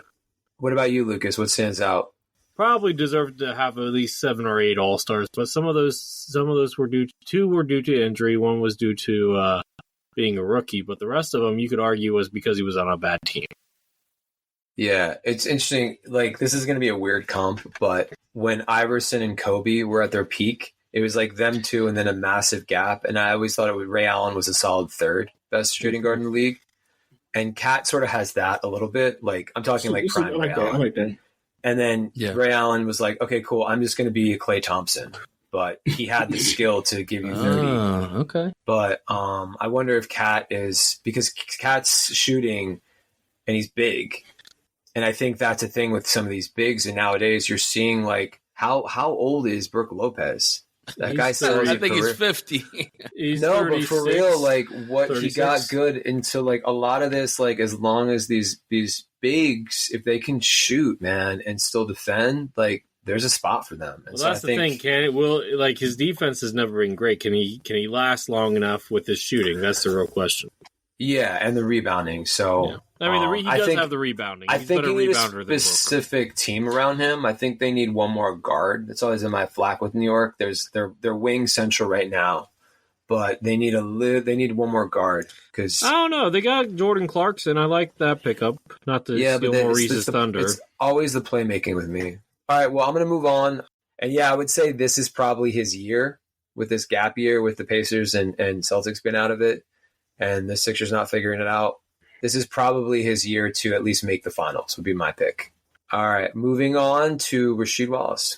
What about you, Lucas? What stands out? Probably deserved to have at least 7 or 8 All-Stars, but some of those were due to injury. One was due to being a rookie, but the rest of them you could argue was because he was on a bad team. Yeah, it's interesting. This is going to be a weird comp, but when Iverson and Kobe were at their peak, it was them two and then a massive gap. And I always thought Ray Allen was a solid third best shooting guard in the league. And Cat sort of has that a little bit. I'm talking prime Ray Allen. I like that. And then Ray Allen was okay, cool, I'm just going to be Klay Thompson. But he had the skill to give you 30. Okay. But I wonder if Cat is, because Cat's shooting and he's big. And I think that's a thing with some of these bigs. And nowadays you're seeing how old is Brook Lopez? That guy still I think he's 50. He's no, 36, but for real, what 36. He got good into a lot of this, as long as these bigs, if they can shoot, man, and still defend, there's a spot for them. And well, that's the thing. Can it will his defense has never been great. Can he last long enough with his shooting? That's the real question. Yeah, and the rebounding. So I mean, he does have the rebounding. He's I think he needs a specific team around him. I think they need one more guard. That's always in my flack with New York. They're wing central right now, but they need one more guard because I don't know. They got Jordan Clarkson. I like that pickup. Not to steal Maurice's thunder. It's always the playmaking with me. All right, well, I'm going to move on. And I would say this is probably his year with this gap year with the Pacers and Celtics been out of it. And the Sixers not figuring it out. This is probably his year to at least make the finals, would be my pick. All right, moving on to Rasheed Wallace.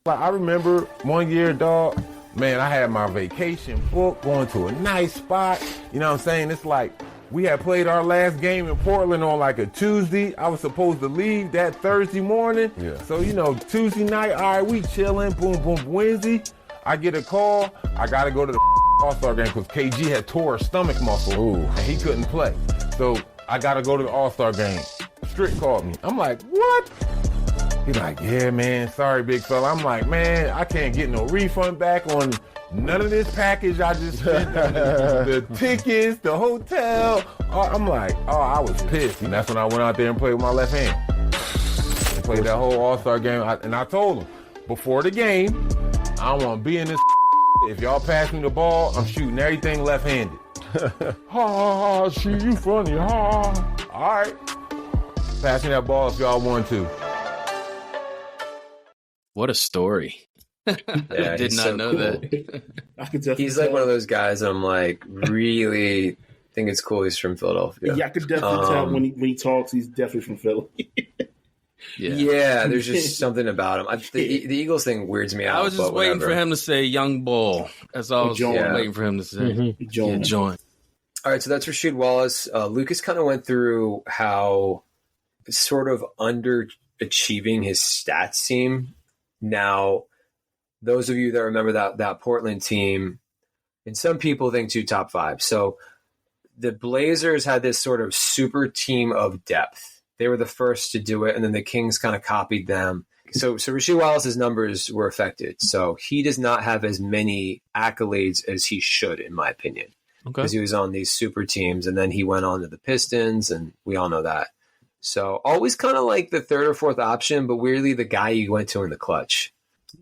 I remember one year, dog, man, I had my vacation booked, going to a nice spot. You know what I'm saying? It's we had played our last game in Portland on a Tuesday. I was supposed to leave that Thursday morning. Yeah. So, Tuesday night, all right, we chilling, boom, boom, Wednesday. I get a call. I got to go to the All-Star game because KG had tore his stomach muscle and he couldn't play. So I got to go to the All-Star game. Strick called me. I'm like, what? He's like, yeah, man, sorry, big fella. I'm like, man, I can't get no refund back on none of this package I just spent. The tickets, the hotel. I'm like, I was pissed. And that's when I went out there and played with my left hand. And played that whole All-Star game. And I told him, before the game, I don't want to be in this. If y'all pass me the ball, I'm shooting everything left-handed. Ha, see, you funny, ha. All right. Pass me that ball if y'all want to. What a story. I did not know cool. that. He's like one of those guys that I'm like, really think it's cool he's from Philadelphia. Yeah, I could definitely tell when he talks, he's definitely from Philly. Yeah, there's just something about him. The Eagles thing weirds me out. I was just waiting for him to say young bull. That's all I was waiting for him to say. Mm-hmm. Join. All right, so that's Rasheed Wallace. Lucas kind of went through how sort of underachieving his stats seem. Now, those of you that remember that Portland team, and some people think 2 top 5. So the Blazers had this sort of super team of depth. They were the first to do it, and then the Kings kind of copied them. So Rasheed Wallace's numbers were affected. So he does not have as many accolades as he should, in my opinion, because he was on these super teams, and then he went on to the Pistons, and we all know that. So always kind of like the 3rd or 4th option, but weirdly the guy you went to in the clutch.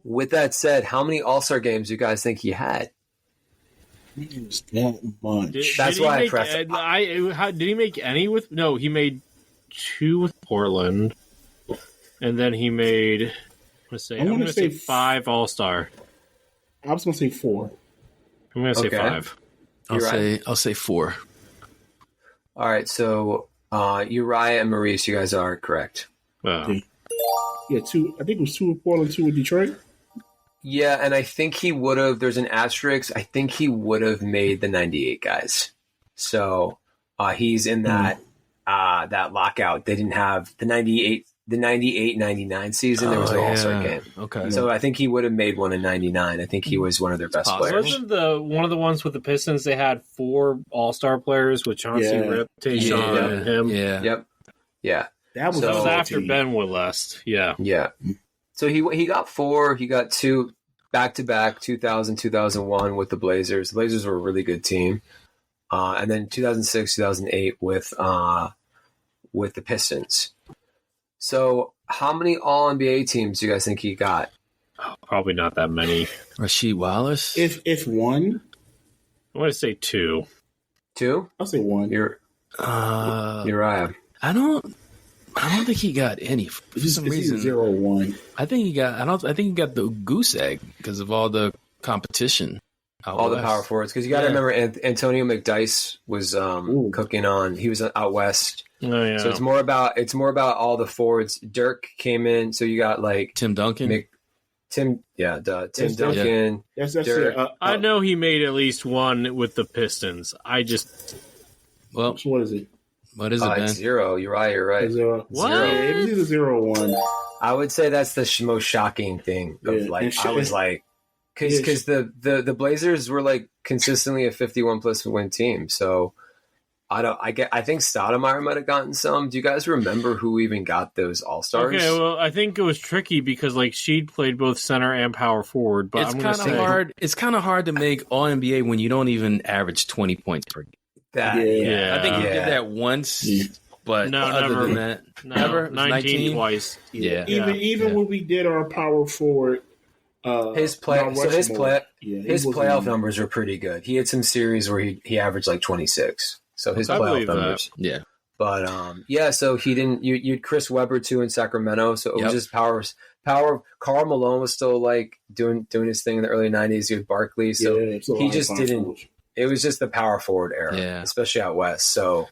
With that said, how many All-Star games do you guys think he had? That much. That's why I pressed it. Did he make any with? No, he made 2 with Portland, and then he made. I'm going to say 5 All-Star. I was going to say 4. I'm going to say 5. I'll say 4. All right, so Uriah and Maurice, you guys are correct. Yeah, 2. I think it was 2 with Portland, 2 with Detroit. Yeah, and I think he would have. There's an asterisk. I think he would have made the 98 guys. So he's in that that lockout. They didn't have the 98-99 season. There was no All-Star game. Okay. So I think he would have made one in 99. I think he was one of their best players. Wasn't one of the ones with the Pistons? They had 4 All-Star players with Chauncey Rip, Tayshaun, and him. Yeah. That was after Ben would last. Yeah. So he got 4. He got 2 back-to-back, 2000, 2001 with the Blazers. The Blazers were a really good team. And then 2006, 2008 with the Pistons. So how many All-NBA teams do you guys think he got? Probably not that many. Rasheed Wallace? If 1. I want to say 2. 2? I'll say 1. Uriah. I don't think he got any for some reason. 0-1. I think he got the goose egg because of all the competition. All the power forwards, because you got to remember Antonio McDyess was cooking on. He was out west. Oh, yeah. So it's more about all the forwards. Dirk came in, so you got like Tim Duncan. Tim Duncan. That's Dirk. I know he made at least 1 with the Pistons. What is it? What is it, Ben? It's 0. You're right. You're right. 0. What? Yeah, it was either 0 or 1. I would say that's the most shocking thing. I was like, because the Blazers were like consistently a 51+ win team. So I think Stoudemire might have gotten some. Do you guys remember who even got those All-Stars? Okay, well, I think it was tricky because like Sheed played both center and power forward. But it's kind of hard. It's kind of hard to make All NBA when you don't even average 20 points per game. I think he did that once, but other than that, never 19 twice. Even when we did our power forward, his playoff numbers are pretty good. He had some series where he averaged like 26. So his playoff numbers, But so he didn't. You had Chris Webber too in Sacramento, so it was just power. Karl Malone was still like doing his thing in the early 90s. He had Barkley, so he just didn't. It was just the power forward era, especially out west. So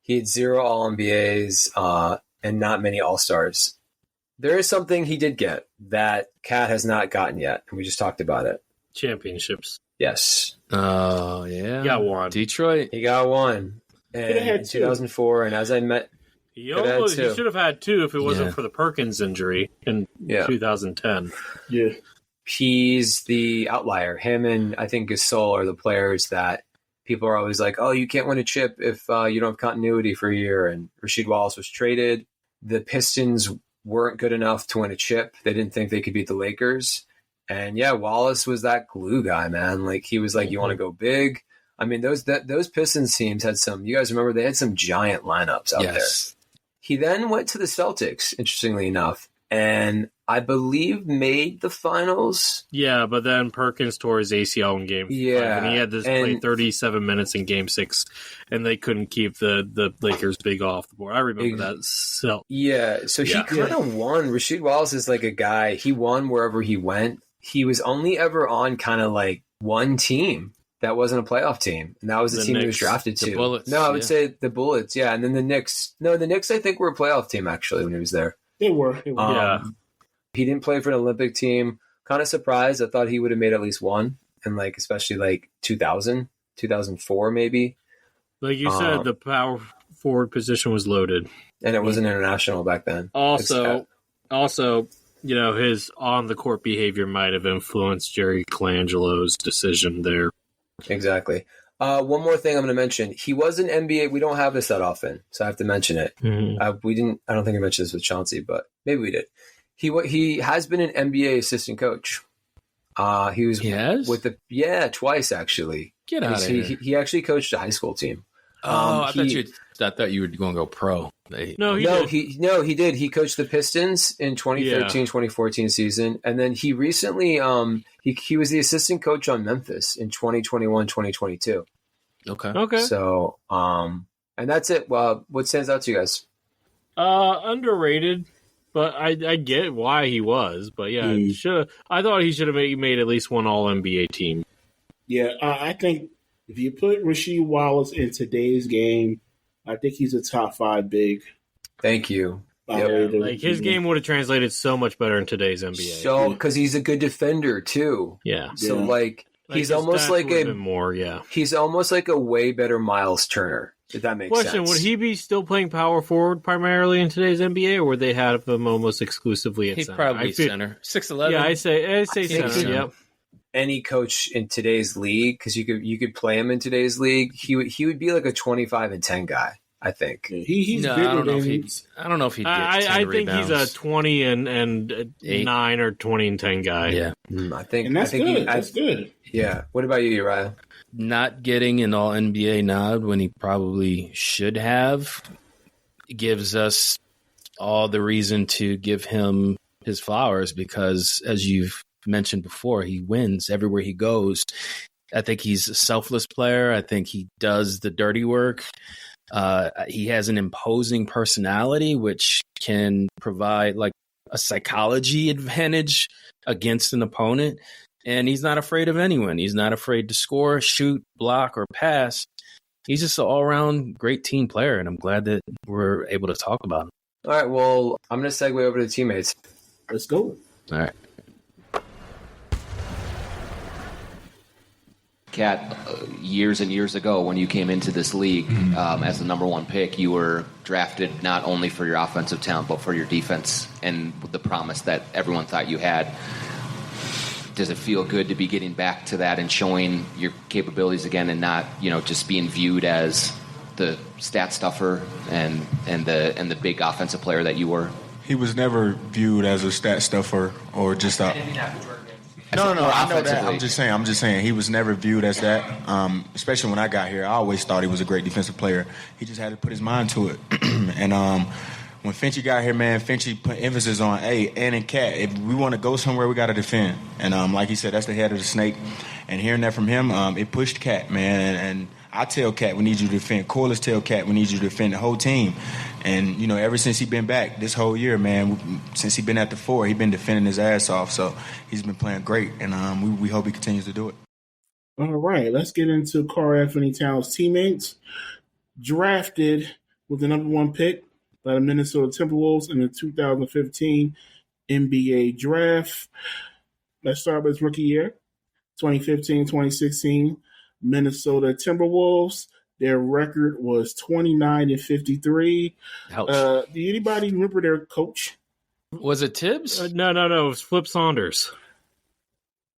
he had 0 All-NBAs and not many All-Stars. There is something he did get that Cat has not gotten yet, and we just talked about it. Championships. Yes. Oh, yeah. He got 1. Detroit. He got 1 in 2004, and as I met... He should have had 2 if it wasn't for the Perkins injury in 2010. Yeah. He's the outlier. Him and I think Gasol are the players that people are always like, oh, you can't win a chip if you don't have continuity for a year. And Rasheed Wallace was traded. The Pistons weren't good enough to win a chip. They didn't think they could beat the Lakers. And yeah, Wallace was that glue guy, man. Like he was like, you want to go big? I mean, those Pistons teams had some, you guys remember they had some giant lineups out there. He then went to the Celtics, interestingly enough, and I believe made the finals. Yeah, but then Perkins tore his ACL in Game 5, and he had to play 37 minutes in Game 6, and they couldn't keep the Lakers big off the board. I remember that. So he kind of won. Rasheed Wallace is like a guy, he won wherever he went. He was only ever on kind of like one team that wasn't a playoff team, and that was the team Knicks, he was drafted to. Bullets, I would say the Bullets, and then the Knicks. No, the Knicks I think were a playoff team actually when he was there. They were. He didn't play for an Olympic team. Kind of surprised. I thought he would have made at least one, and like especially like 2000, 2004 maybe. Like you said, the power forward position was loaded, and it wasn't international back then. Also, his on the court behavior might have influenced Jerry Colangelo's decision there. Exactly. One more thing I'm going to mention. He was an NBA. We don't have this that often, so I have to mention it. Mm-hmm. We didn't. I don't think I mentioned this with Chauncey, but maybe we did. He has been an NBA assistant coach. He was twice actually. Get out of here. He actually coached a high school team. I thought you were going to go pro. He did. He coached the Pistons in 2013-2014 season, and then he recently he was the assistant coach on Memphis in 2021-2022. Okay. So and that's it. Well, what stands out to you guys? Underrated, but I get why he was. But yeah, I thought he should have made at least one All NBA team. Yeah, I think if you put Rasheed Wallace in today's game, I think he's a top 5 big. Thank you. Like his game would have translated so much better in today's NBA. So because he's a good defender too. Yeah. So like he's almost like he's almost like a way better Miles Turner. If that makes sense. Would he be still playing power forward primarily in today's NBA, or would they have him almost exclusively at center? He'd probably center. 6'11". Yeah, I say center. Yep. Any coach in today's league, because you could play him in today's league, he would be like a 25 and 10 guy. I think he's. I don't know if he'd get 10 I think rebounds. He's a 20 and 9 or 20 and 10 guy. Yeah, I think, and that's good. That's good. Yeah. What about you, Uriah? Not getting an All NBA nod when he probably should have gives us all the reason to give him his flowers, because as you've mentioned before, he wins everywhere he goes. I think he's a selfless player. I think he does the dirty work. He has an imposing personality, which can provide like a psychology advantage against an opponent. And he's not afraid of anyone. He's not afraid to score, shoot, block, or pass. He's just an all-around great team player, and I'm glad that we're able to talk about him. All right, well, I'm going to segue over to the teammates. Let's go. All right. Kat, years and years ago when you came into this league as the number 1 pick, you were drafted not only for your offensive talent but for your defense and the promise that everyone thought you had. Does it feel good to be getting back to that and showing your capabilities again, and not just being viewed as the stat stuffer and the big offensive player that you were? He was never viewed as a stat stuffer or just a. No, I know that. I'm just saying he was never viewed as that. Especially when I got here, I always thought he was a great defensive player. He just had to put his mind to it. And when Finchy got here, man, Finchy put emphasis on, and Cat, if we want to go somewhere, we got to defend. And like he said, that's the head of the snake. And hearing that from him, it pushed Cat, man. And I tell Cat, we need you to defend. Corliss tell Cat, we need you to defend the whole team. And, ever since he been back this whole year, man, since he been at the 4, he been defending his ass off. So he's been playing great, and we hope he continues to do it. All right, let's get into Karl-Anthony Towns' teammates. Drafted with the number 1 pick by the Minnesota Timberwolves in the 2015 NBA Draft. Let's start with his rookie year, 2015-2016, Minnesota Timberwolves. Their record was 29-53. Do anybody remember their coach? Was it Tibbs? No. It was Flip Saunders.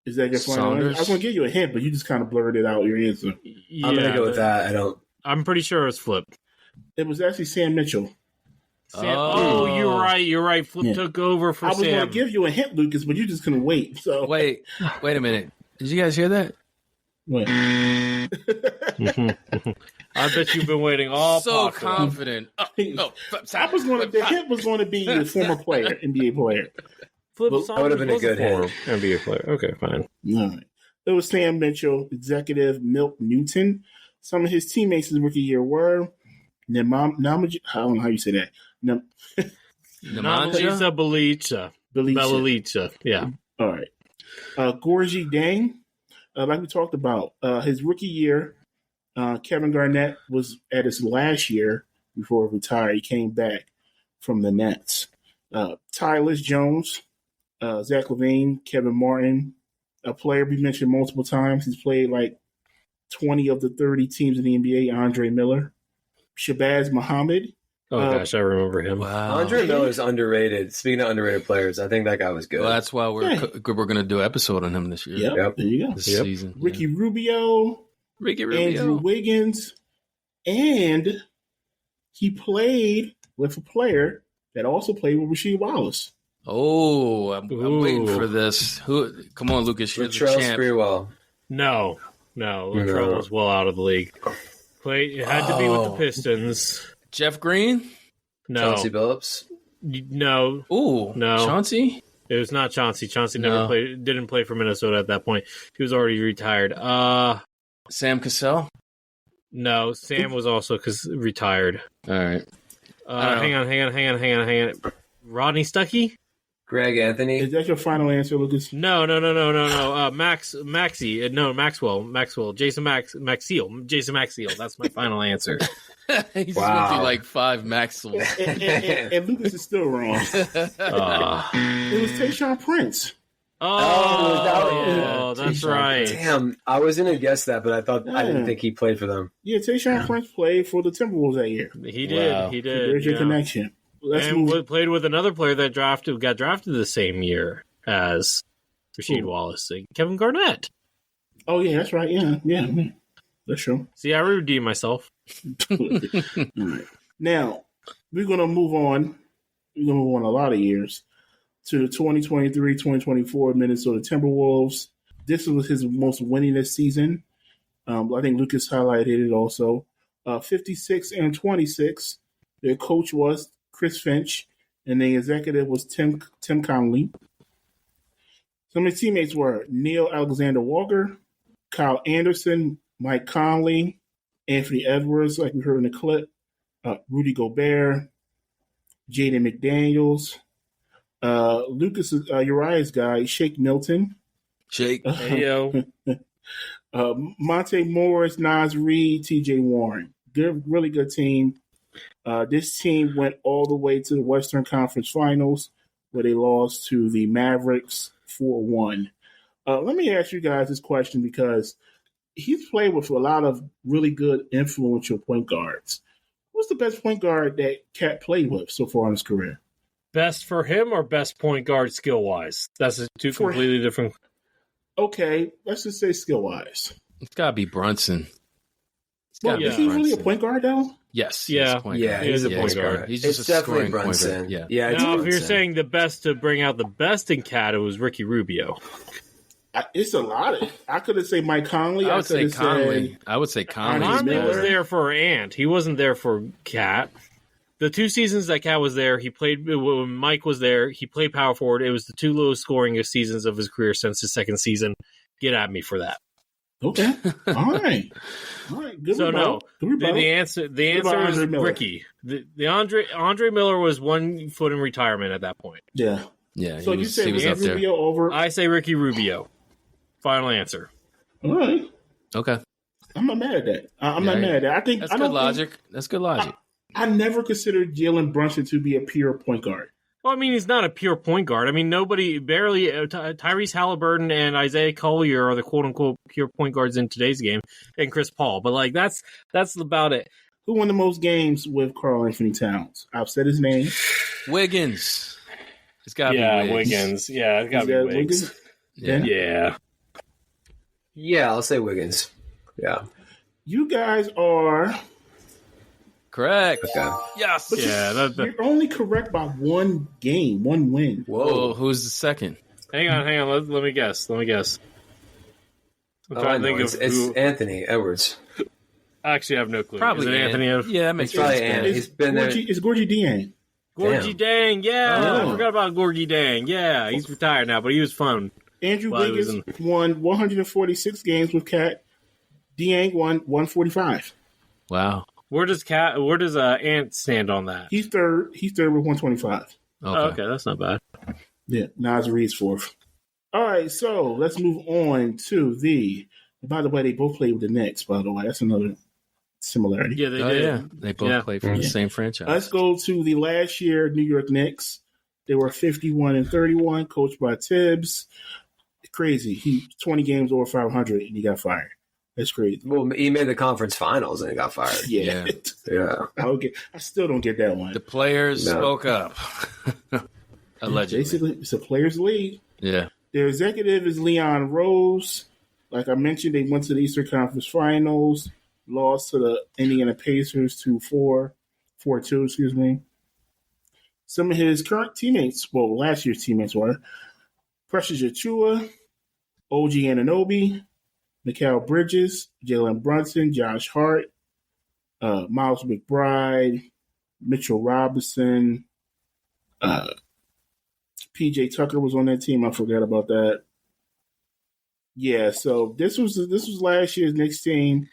Is that just Saunders? I was going to give you a hint, but you just kind of blurred it out, your answer. Yeah, I'm going to go with that. I'm pretty sure it was Flip. It was actually Sam Mitchell. You're right. Flip took over for Sam. I was going to give you a hint, Lucas, but you just couldn't wait. So wait a minute. Did you guys hear that? What? I bet you've been waiting all so podcast. confident. The hint was going to be a former player, NBA player. Flip that would have been a good hint. NBA player. Okay, fine. All right. It was Sam Mitchell, executive Milt Newton. Some of his teammates his rookie year were I don't know how you say that. Nemanja Bjelica. Yeah. All right. Gorgie Dang, like we talked about, his rookie year, Kevin Garnett was at his last year before he retired. He came back from the Nets. Tyus Jones, Zach LaVine, Kevin Martin, a player we mentioned multiple times. He's played like 20 of the 30 teams in the NBA. Andre Miller, Shabazz Muhammad. Oh gosh, I remember him. Wow. Andre Miller is underrated. Speaking of underrated players, I think that guy was good. Well, that's why we're going to do an episode on him this year. Yep. There you go. This season. Ricky Rubio, Andrew Wiggins, and he played with a player that also played with Rasheed Wallace. Oh, I'm waiting for this. Come on, Lucas. You're the champ. Sprewell. No. Latrell was well out of the league. It had to be with the Pistons. Jeff Green? No. Chauncey Billups? No. Ooh, no. Chauncey? It was not Chauncey. Chauncey didn't play for Minnesota at that point. He was already retired. Sam Cassell? No, Sam was also retired. All right. Hang on. Rodney Stuckey? Greg Anthony? Is that your final answer, Lucas? No. Maxwell. Jason Maxiel. That's my final answer. He just went through like 5 Maxwell. and Lucas is still wrong. It was Tayshaun Prince. That's right. Damn, I was going to guess that, but I didn't think he played for them. Yeah, Tayshaun Prince played for the Timberwolves that year. He did. Wow. He did. There's your connection. Played with another player that got drafted the same year as Rasheed Wallace, Kevin Garnett. Oh yeah, that's right. Yeah, that's true. See, I redeemed myself. All right. Now we're gonna move on. We're gonna move on a lot of years to the 2023-2024 Minnesota Timberwolves. This was his most winningest season. I think Lucas highlighted it also. 56-26. Their coach was Chris Finch, and the executive was Tim Connolly. Some of his teammates were Neil Alexander-Walker, Kyle Anderson, Mike Conley, Anthony Edwards, like we heard in the clip, Rudy Gobert, Jaden McDaniels, Lucas Uriah's guy, Shake Milton. Shake. Heyo. Monte Morris, Naz Reid, TJ Warren. Really good team. This team went all the way to the Western Conference Finals, where they lost to the Mavericks 4-1. Let me ask you guys this question, because he's played with a lot of really good, influential point guards. Who's the best point guard that Cat played with so far in his career? Best for him or best point guard skill-wise? That's two completely different. Okay, let's just say skill-wise. It's got to be Brunson. Is he really a point guard, though? Yes. Yeah. He's a point guard. He's just definitely Brunson. Yeah. Now, if you're saying the best to bring out the best in Cat, it was Ricky Rubio. It's a lot. I could have said Mike Conley. I would say Conley. Conley was there for Ant. He wasn't there for Cat. The 2 seasons that Cat was there, he played when Mike was there. He played power forward. It was the 2 lowest scoring seasons of his career since his second season. Get at me for that. Okay. All right. Good. So no, the answer is Ricky. The Andre Miller was 1 foot in retirement at that point. Yeah. So you say Ricky Rubio over? I say Ricky Rubio. Final answer. All right. Okay. I'm not mad at that. I'm not mad at that. I think that's good logic. That's good logic. I never considered Jalen Brunson to be a pure point guard. Well, I mean, he's not a pure point guard. I mean, Tyrese Halliburton and Isaiah Collier are the quote-unquote pure point guards in today's game, and Chris Paul. But, like, that's about it. Who won the most games with Karl-Anthony Towns? I've said his name. Wiggins. It's got to be Wiggins. Yeah, it's got to be Wiggins. Yeah. Yeah, I'll say Wiggins. Yeah. You guys are Correct. Okay. Yes. But Yeah, you're only correct by one game, one win. Whoa. Who's the second? Hang on. Let me guess. I'm trying to think of it's Anthony Edwards. Actually, I have no clue. Probably Is it Anthony. Yeah, that makes It's probably sense. He's been there. It's Gorgie Dieng. Gorgie Dang, yeah. Oh. I forgot about Gorgie Dang. Yeah, he's retired now, but he was fun. Andrew Wiggins won 146 games with Cat. Dieng won 145. Wow. Where does Ant stand on that? He's third. He's third with 125. Okay, that's not bad. Yeah, Nas Reed's fourth. All right, so let's move on to the. By the way, they both played with the Knicks. By the way, that's another similarity. Yeah, they did. Yeah. They both played for the same franchise. Let's go to the last year New York Knicks. They were 51-31, coached by Tibbs. Crazy. He 20 games over 500 and he got fired. That's crazy. Well, he made the conference finals and he got fired. Yeah. I still don't get that one. The players spoke up. Allegedly. Basically, it's a players' league. Yeah. Their executive is Leon Rose. Like I mentioned, they went to the Eastern Conference Finals, lost to the Indiana Pacers 4-2, excuse me. Some of his current teammates, well, last year's teammates were Precious Achiuwa, OG Anunoby, Mikal Bridges, Jalen Brunson, Josh Hart, Miles McBride, Mitchell Robinson, PJ Tucker was on that team. I forgot about that. Yeah, so this was last year's Knicks team.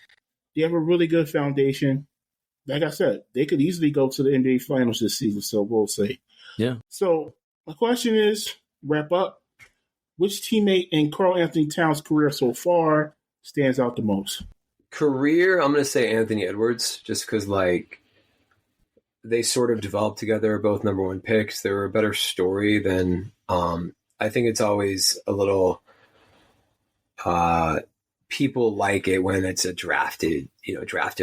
They have a really good foundation. Like I said, they could easily go to the NBA Finals this season, so we'll see. Yeah. So my question is, wrap up, which teammate in Karl-Anthony Towns' career so far stands out the most? Career, I'm going to say Anthony Edwards, just because, they sort of developed together, both number one picks. They were a better story than I think it's always a little people like it when it's a drafted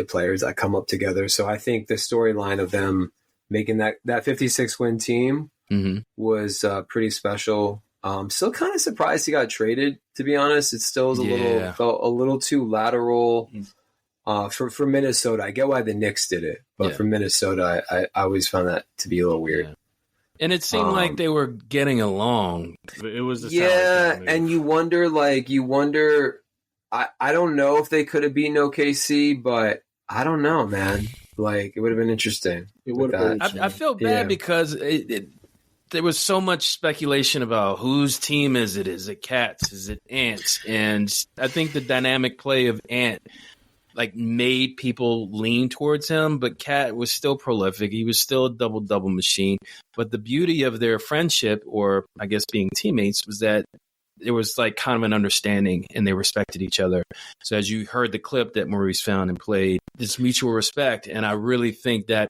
players that come up together. So I think the storyline of them making that 56-win team was pretty special. Still kind of surprised he got traded, to be honest. It still was felt a little too lateral for Minnesota. I get why the Knicks did it, but for Minnesota, I always found that to be a little weird. Yeah. And it seemed like they were getting along. It was and you wonder. I don't know if they could have beaten OKC, but I don't know, man. It would have been interesting. It would have been interesting. I feel bad because there was so much speculation about whose team is it? Is it Cats? Is it Ants? And I think the dynamic play of Ant made people lean towards him, but Cat was still prolific. He was still a double-double machine. But the beauty of their friendship, or I guess being teammates, was that there was kind of an understanding and they respected each other. So as you heard the clip that Maurice found and played, this mutual respect. And I really think that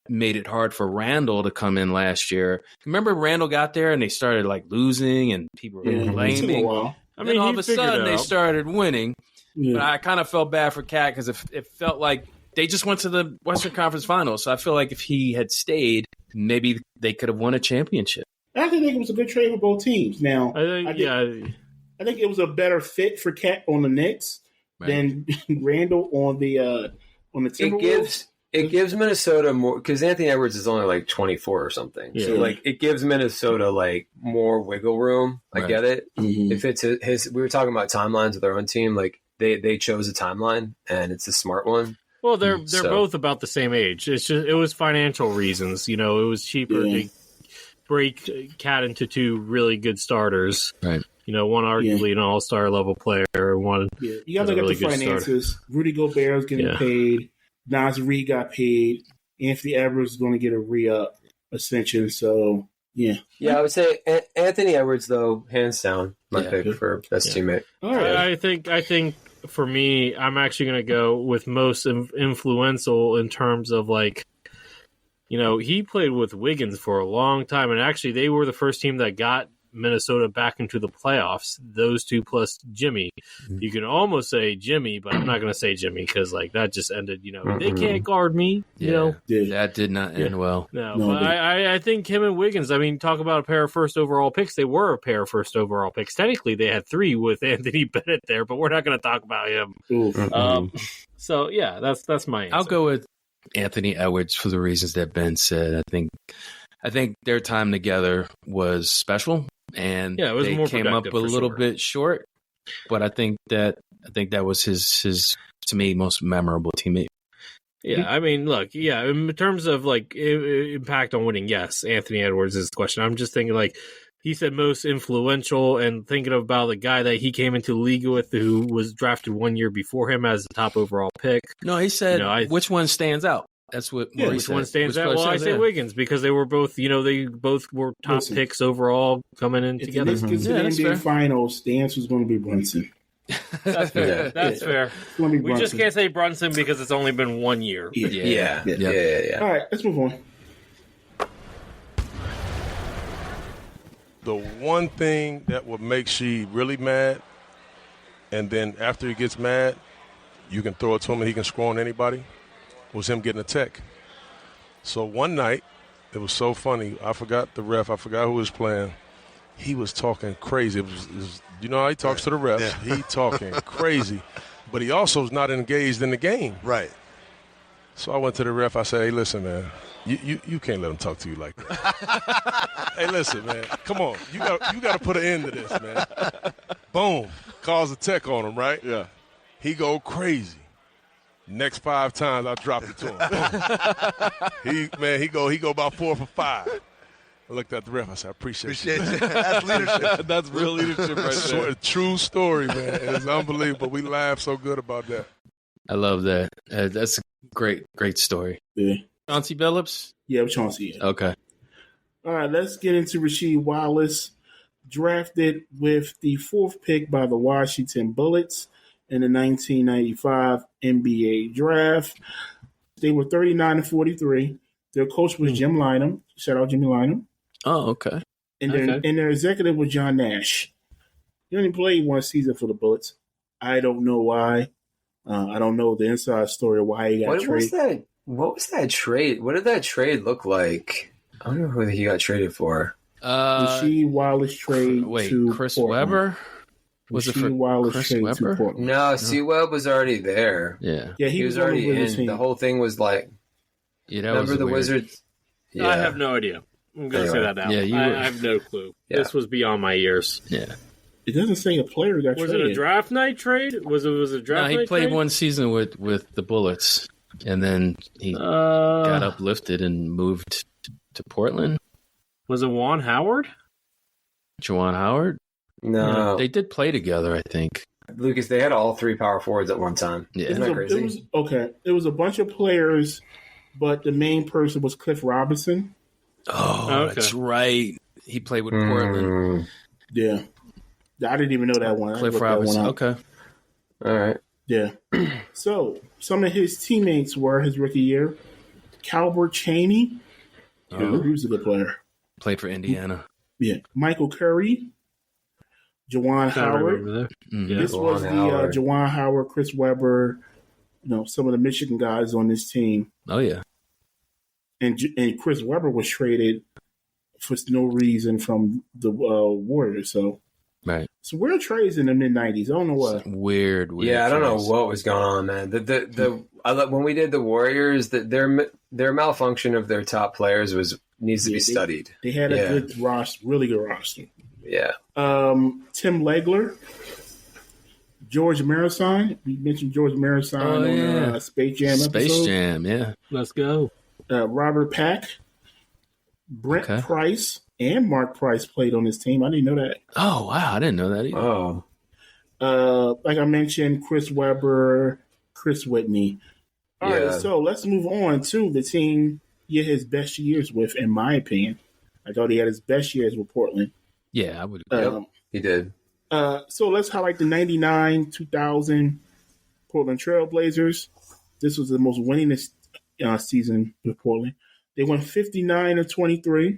made it hard for Randall to come in last year. Remember Randall got there and they started losing and people were blaming. I mean, all of a sudden they started winning. Yeah. But I kind of felt bad for Cat because it felt like they just went to the Western Conference Finals. So I feel like if he had stayed, maybe they could have won a championship. I think it was a good trade for both teams. Now, I think it was a better fit for Cat on the Knicks than Randall on the Timberwolves. It gives Minnesota more, because Anthony Edwards is only 24 or something. Yeah. So it gives Minnesota more wiggle room. I get it. Mm-hmm. If it's we were talking about timelines of their own team. They chose a timeline and it's a smart one. Well, they're both about the same age. It's just it was financial reasons. It was cheaper to break Cat into two really good starters. Right. One arguably an all-star level player. One. Yeah. You got to look at the finances. Rudy Gobert is getting paid. Nas Reed got paid. Anthony Edwards is going to get a re-up ascension. So, yeah. Yeah, I would say Anthony Edwards, though, hands down, my pick for best teammate. All right. I think for me, I'm actually going to go with most influential in terms of he played with Wiggins for a long time, and actually they were the first team that got Minnesota back into the playoffs. Those two plus Jimmy. You can almost say Jimmy, but I'm not going to say Jimmy because that just ended. They can't guard me. That did not end well. No, but I think him and Wiggins. I mean, talk about a pair of first overall picks. They were a pair of first overall picks. Technically, they had three with Anthony Bennett there, but we're not going to talk about him. So yeah, that's my answer. I'll go with Anthony Edwards for the reasons that Ben said. I think their time together was special, and it was they more came up a little sure. bit short. But I think that was his to me most memorable teammate. Yeah, I mean, look, in terms of like impact on winning, yes, Anthony Edwards is the question. I'm just thinking like he said most influential, and thinking about the guy that he came into the league with, who was drafted 1 year before him as the top overall pick. No, he said which one stands out. That's what which one stands out. Well, I say Wiggins because they were both, they both were top picks overall coming in together. If this gets to the NBA Finals, the answer is going to be Brunson. That's fair. That's fair. We just can't say Brunson because it's only been 1 year. Yeah. All right, let's move on. The one thing that would make Sheed really mad, and then after he gets mad, you can throw it to him and he can score on anybody, was him getting a tech. So one night, it was so funny. I forgot the ref. I forgot who was playing. He was talking crazy. It was you know how he talks to the refs. Yeah. He talking crazy. But he also is not engaged in the game. Right. So I went to the ref. I said, hey, listen, man, you can't let him talk to you like that. Hey, listen, man, come on. You got to put an end to this, man. Boom. Calls a tech on him, right? Yeah. He go crazy. Next 5 times, I dropped it to him. He go about 4 for 5. I looked at the ref. I said, I appreciate you. That's leadership. That's real leadership right there. True story, man. It's unbelievable. We laugh so good about that. I love that. That's a great story. Yeah. Chauncey Billups? Yeah, Chauncey. Yeah. Okay. All right, let's get into Rasheed Wallace, drafted with the 4th pick by the Washington Bullets in the 1995 NBA draft. They were 39-43. Their coach was Jim Lynam. Shout out Jimmy Lynam. Oh, okay. And their executive was John Nash. He only played 1 season for the Bullets. I don't know why. I don't know the inside story of why he got traded. What was that trade? What did that trade look like? I don't know who he got traded for. Rasheed Wallace trade to Chris Portland. Webber? Was it for Wallace Chris trade Webber? to Portland? No, C-Web was already there. Yeah. Yeah, he was already in. The whole thing was like, remember the Wizards? Yeah. I have no idea. I'm going to say that now. Yeah, I have no clue. Yeah. This was beyond my years. Yeah. It doesn't say a player got was traded. It a draft night trade? Was it a draft night? He played trade? 1 season with the Bullets, and then he got uplifted and moved to Portland. Was it Juwan Howard? Juwan Howard? No. They did play together, I think. Lucas, they had all 3 power forwards at one time. Yeah. Isn't that crazy? It was a bunch of players, but the main person was Cliff Robinson. Oh, okay. That's right. He played with Portland. Yeah. I didn't even know that one. Cliff Robinson. Okay. All right. Yeah. So, some of his teammates were his rookie year. Calbert Chaney. He was a good player. Played for Indiana. Yeah. Michael Curry. Juwan Howard. This was the Juwan Howard, Chris Webber, some of the Michigan guys on this team. Oh, yeah. And Chris Webber was traded for no reason from the Warriors. So, right. So weird trades in the mid-90s. I don't know what. Weird. Yeah, I don't know what was going on, man. When we did the Warriors, their malfunction of their top players needs to be studied. They had a good roster, really good roster. Yeah. Tim Legler, George Marathon. We mentioned George Marathon on Space Jam episode. Space Jam, yeah. Let's go. Robert Pack, Brent Price, and Mark Price played on this team. I didn't know that. Oh, wow. I didn't know that either. Oh. Like I mentioned, Chris Webber, Chris Whitney. All right, so let's move on to the team he had his best years with, in my opinion. I thought he had his best years with Portland. Yeah, I would agree. He did. So let's highlight the 99-2000 Portland Trailblazers. This was the most winningest season with Portland. They won 59-23.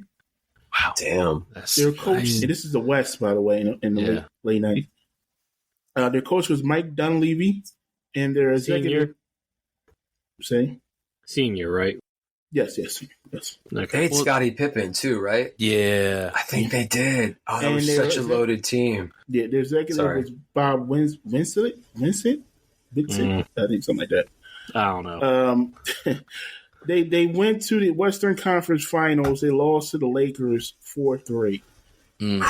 Wow. Damn. Their coach, and this is the West, by the way, in the late 90s. Their coach was Mike Dunleavy, and their executive... Senior, right? Yes. Okay. They had Scottie Pippen, too, right? Yeah. I think they did. Oh, that was such a loaded team. Yeah, their executive was Bob Vincent? I think something like that. I don't know. They went to the Western Conference Finals. They lost to the Lakers 4-3. So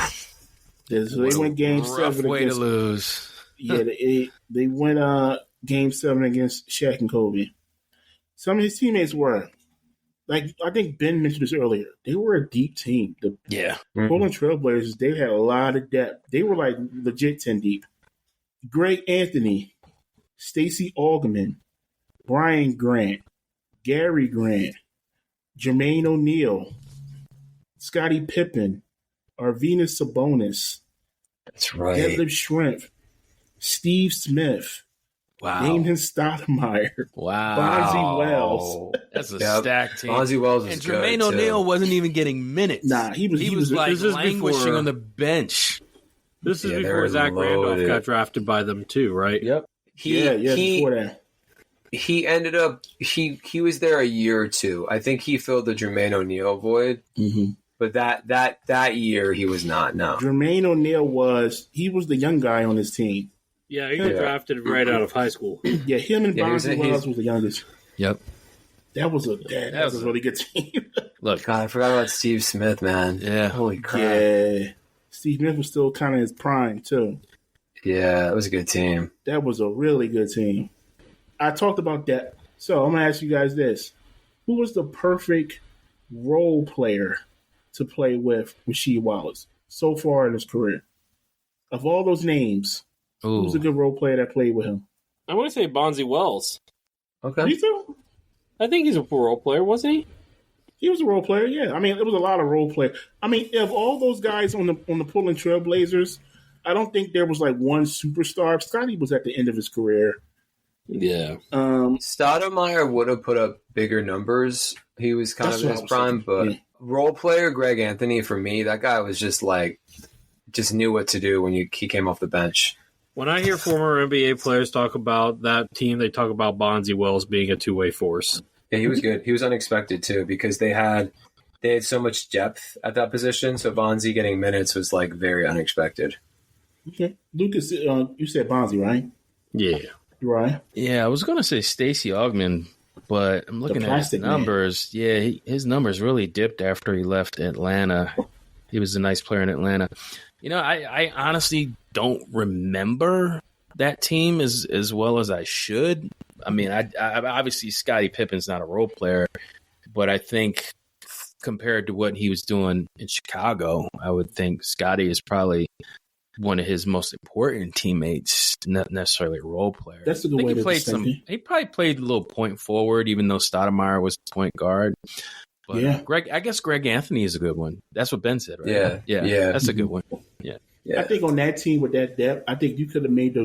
they went Game 7 way against. To lose. Yeah, they went Game 7 against Shaq and Kobe. Some of his teammates were, like, I think Ben mentioned this earlier, they were a deep team. The Portland Trailblazers, they had a lot of depth. They were like legit 10 deep. Greg Anthony, Stacey Augmon, Brian Grant, Gary Grant, Jermaine O'Neal, Scottie Pippen, Arvydas Sabonis. That's right. Detlef Schrempf, Steve Smith, Damon Stoudemire, Bonzi Wells. That's a stacked team. Bonzi Wells is good, and Jermaine O'Neal wasn't even getting minutes. Nah, he was like languishing on the bench. This is before Zach Randolph got drafted by them too, right? Yep. Before that. He ended up he was there a year or two. I think he filled the Jermaine O'Neal void. Mm-hmm. But that year he was not. No, Jermaine O'Neal was the young guy on his team. Yeah, he got drafted right out of high school. Yeah, him and Bonzi Wells was the youngest. Yep. That was a really good team. Look, God, I forgot about Steve Smith, man. Yeah, holy crap. Yeah, Steve Smith was still kind of his prime too. Yeah, it was a good team. That was a really good team. I talked about that. So I'm going to ask you guys this. Who was the perfect role player to play with Rasheed Wallace so far in his career? Of all those names, who's a good role player that played with him? I want to say Bonzi Wells. Okay. You think? I think he's a role player, wasn't he? He was a role player, yeah. I mean, there was a lot of role play. I mean, of all those guys on the Portland Trailblazers, I don't think there was like one superstar. Scottie was at the end of his career. Yeah. Stoudemire would have put up bigger numbers. He was kind of in his prime, but role player Greg Anthony, for me, that guy was just knew what to do when he came off the bench. When I hear former NBA players talk about that team, they talk about Bonzi Wells being a two-way force. Yeah, he was good. He was unexpected too because they had so much depth at that position. So Bonzi getting minutes was like very unexpected. Okay, Lucas, you said Bonzi, right? Yeah. Right. Yeah, I was going to say Stacey Augmon, but I'm looking at his numbers. Man. Yeah, his numbers really dipped after he left Atlanta. He was a nice player in Atlanta. You know, I honestly don't remember that team as well as I should. I mean, I obviously Scottie Pippen's not a role player, but I think compared to what he was doing in Chicago, I would think Scottie is probably one of his most important teammates, not necessarily a role player. That's a good way to play. He probably played a little point forward, even though Stoudemire was point guard. But yeah, I guess Greg Anthony is a good one. That's what Ben said, right? Yeah, that's a good one. Yeah. I think on that team with that depth, I think you could have made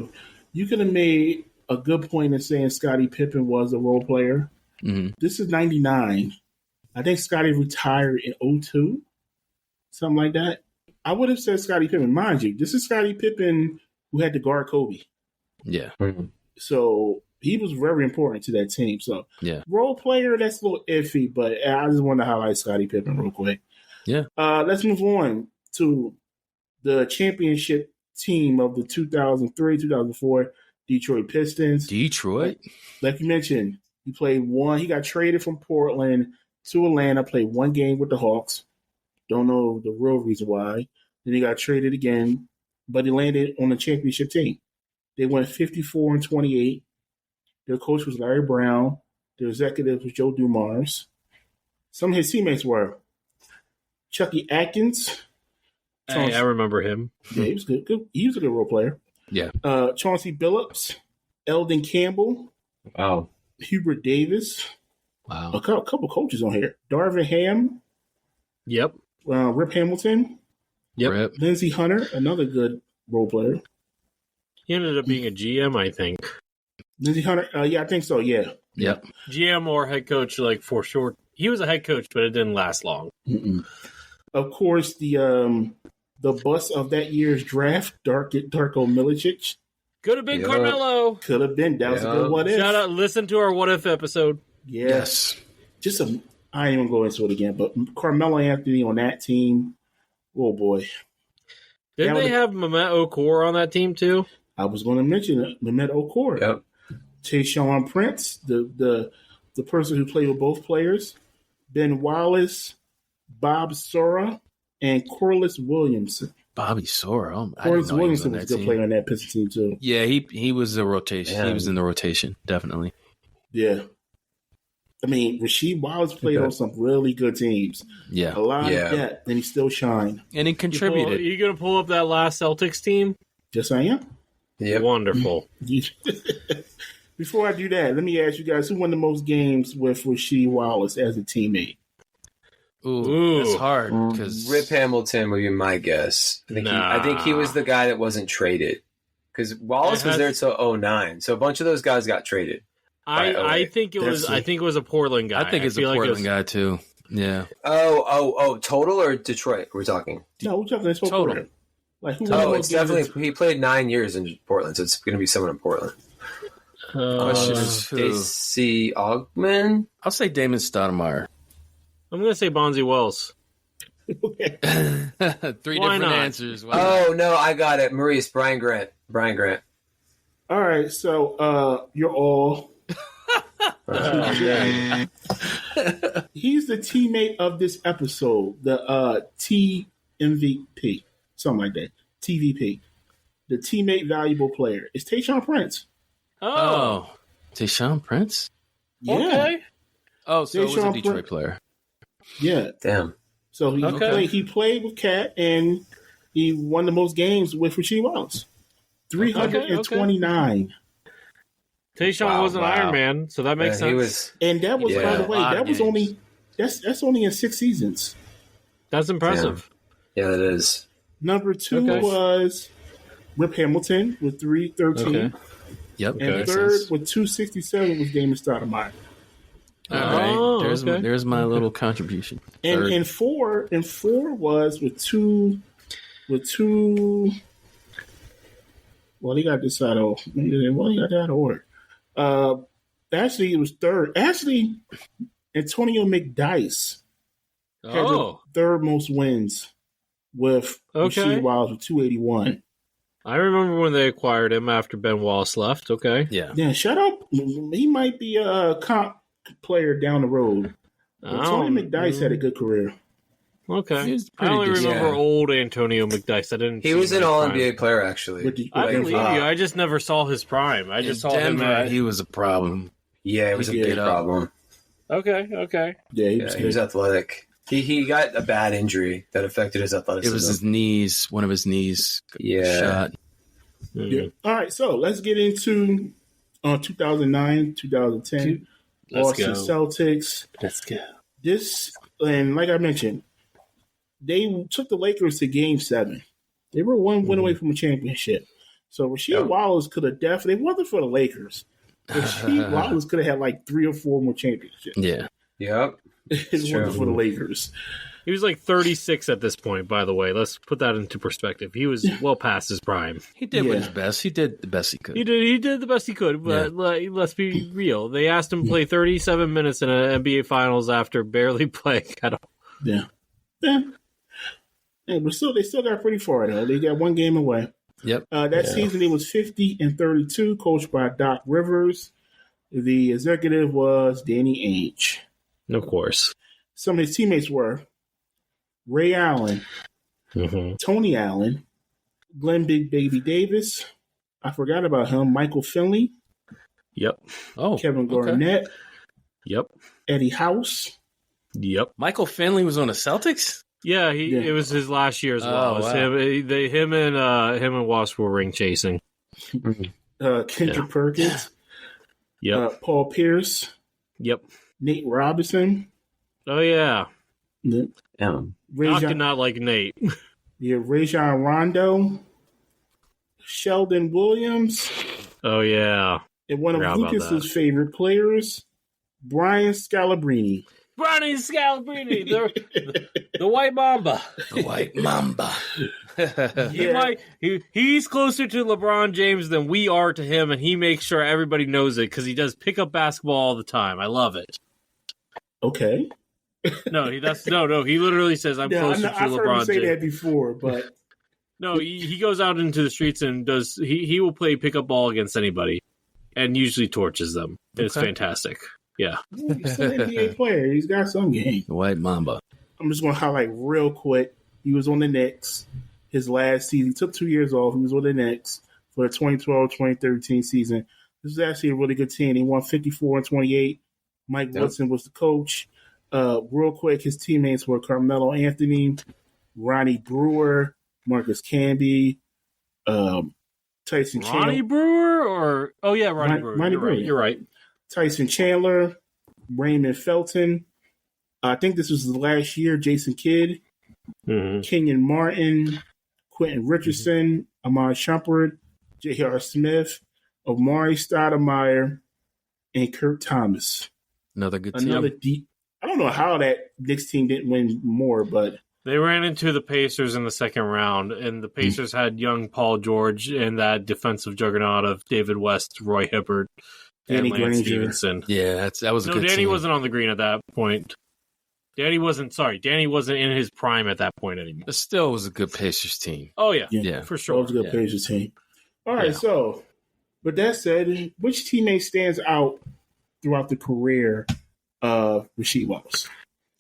a good point in saying Scottie Pippen was a role player. Mm-hmm. This is 99. I think Scottie retired in 2002, something like that. I would have said Scottie Pippen. Mind you, this is Scottie Pippen who had to guard Kobe. Yeah. Mm-hmm. So he was very important to that team. So role player, that's a little iffy, but I just want to highlight Scottie Pippen real quick. Yeah. Let's move on to the championship team of the 2003-2004 Detroit Pistons. Detroit? Like you mentioned, he played one. He got traded from Portland to Atlanta, played one game with the Hawks. Don't know the real reason why. Then he got traded again, but he landed on the championship team. They went 54-28. Their coach was Larry Brown. Their executive was Joe Dumars. Some of his teammates were Chucky Atkins. Hey, I remember him. Yeah, he was good. He was a good role player. Yeah. Chauncey Billups, Eldon Campbell. Wow. Hubert Davis. Wow. A couple coaches on here. Darvin Ham. Yep. Rip Hamilton. Yep. Rip. Lindsey Hunter, another good role player. He ended up being a GM, I think. Lindsey Hunter, yeah, I think so, yeah. Yep. GM or head coach, like for short. He was a head coach, but it didn't last long. Mm-mm. Of course, the bust of that year's draft, Darko Milicic. Could have been Carmelo. Could have been. That was a good what if. Shout out, listen to our what if episode. Yes. I ain't even go into it again, but Carmelo Anthony on that team, oh boy. Didn't they have Mehmet Okur on that team too? I was going to mention it, Mehmet Okur. Yep. Tayshaun Prince, the person who played with both players, Ben Wallace, Bob Sora, and Corliss Williamson. Bobby Sora. Corliss Williamson was a good player on that Pistons team too. Yeah, he was a rotation. Yeah. He was in the rotation, definitely. Yeah. I mean, Rasheed Wallace played on some really good teams. Yeah. A lot of depth, and he still shined. And he contributed. You going to pull up that last Celtics team? Yes, I am. Yep. Wonderful. Before I do that, let me ask you guys, who won the most games with Rasheed Wallace as a teammate? Ooh, that's hard. Because Rip Hamilton would be my guess. I think he was the guy that wasn't traded. Because Wallace was there till 2009. So a bunch of those guys got traded. I think it was a Portland guy. I think it's a Portland guy too. Yeah. Oh, total or Detroit? We're talking. No, we're talking total. Like who? It's definitely he played 9 years in Portland, so it's going to be someone in Portland. Stacey Augman. I'll say Damon Stoudemire. I'm going to say Bonzi Wells. Three different answers. Oh no, I got it. Maurice Brian Grant. All right, so you're all. He's the teammate of this episode, the TMVP, something like that. TVP, the teammate valuable player. It's Tayshaun Prince. Oh, Tayshaun Prince. Yeah. Okay. Oh, so it was a Detroit player. Yeah. Damn. So he played with Cat and he won the most games with Rasheed Wallace. 329. Tayshaun was an Iron Man, so that makes sense. And that was, by the way, that was only that's only in 6 seasons. That's impressive. Yeah, that is. Number 2 was Rip Hamilton with 313. Okay. Yep. And third with 267 was Damon Stoudemire. All right. There's my little contribution. And four was with two. Well, he got this out of. Well, he got that out of order. Actually, it was third. Actually, Antonio McDyess had the third most wins with Rasheed Wallace with 281. I remember when they acquired him after Ben Wallace left. Okay. Yeah. Shut up. He might be a comp player down the road. Antonio McDyess had a good career. Okay. I only remember old Antonio McDyess. He was an All-NBA player, actually. I believe you. I just never saw his prime. I just saw Denver, him. He was a problem. Yeah, it was a big problem. Okay. Yeah, he was athletic. He got a bad injury that affected his athleticism. It was his knees. One of his knees shot. Yeah. All right, so let's get into 2009, 2010. Boston Celtics. Let's go. This, and like I mentioned, they took the Lakers to Game 7. They were one win away from a championship. So Rasheed Wallace could have definitely, it wasn't for the Lakers. Rasheed Wallace could have had like 3 or 4 more championships. Yeah. Yep. It wasn't for the Lakers. He was like 36 at this point, by the way. Let's put that into perspective. He was well past his prime. He did his best. He did the best he could. He did the best he could, but let's be real. They asked him to play 37 minutes in an NBA Finals after barely playing at all. Yeah. But they still got pretty far, though. They got 1 game away. Yep. That season, it was 50-32, coached by Doc Rivers. The executive was Danny Ainge. Of course. Some of his teammates were Ray Allen, Tony Allen, Glenn Big Baby Davis. I forgot about him. Michael Finley. Yep. Kevin Garnett. Yep. Eddie House. Yep. Michael Finley was on the Celtics? Yeah, it was his last year as well. Oh, wow. Him and Wasp were ring chasing. Kendrick Perkins. Yep. Paul Pierce. Yep. Nate Robinson. Oh yeah. Rajon, did not like Nate. Rajon Rondo. Sheldon Williams. Oh yeah. And one of Lucas's favorite players, Brian Scalabrine. Brian Scalabrine, the White Mamba. The White Mamba. He's closer to LeBron James than we are to him, and he makes sure everybody knows it because he does pick up basketball all the time. I love it. Okay. No, he literally says, "I'm closer to LeBron James." I've heard him say that before, but no, he goes out into the streets and does. He will play pickup ball against anybody. and usually torches them. It's fantastic. Yeah. He's still an NBA player. He's got some game. White Mamba. I'm just going to highlight real quick. He was on the Knicks his last season. He took 2 years off. He was on the Knicks for the 2012-2013 season. This is actually a really good team. He won 54-28. Mike Woodson was the coach. Real quick, his teammates were Carmelo Anthony, Ronnie Brewer, Marcus Camby, Tyson Chandler. Ronnie Brewer or Ronnie Brewer. Ronnie Brewer. You're right. Tyson Chandler, Raymond Felton. I think this was the last year. Jason Kidd, Kenyon Martin, Quentin Richardson, Ahmad Shumpert, J.R. Smith, Omari Stoudemire, and Kurt Thomas. Another good team. I don't know how that Knicks team didn't win more, but they ran into the Pacers in the second round, and the Pacers had young Paul George and that defensive juggernaut of David West, Roy Hibbert, Danny and Lance Granger. Stevenson. Yeah, that was a good team. Danny wasn't on the green at that point. Danny wasn't in his prime at that point anymore. It still was a good Pacers team. Oh, yeah, for sure. It was a good Pacers team. All right, so with that said, which teammate stands out throughout the career of Rasheed Wallace?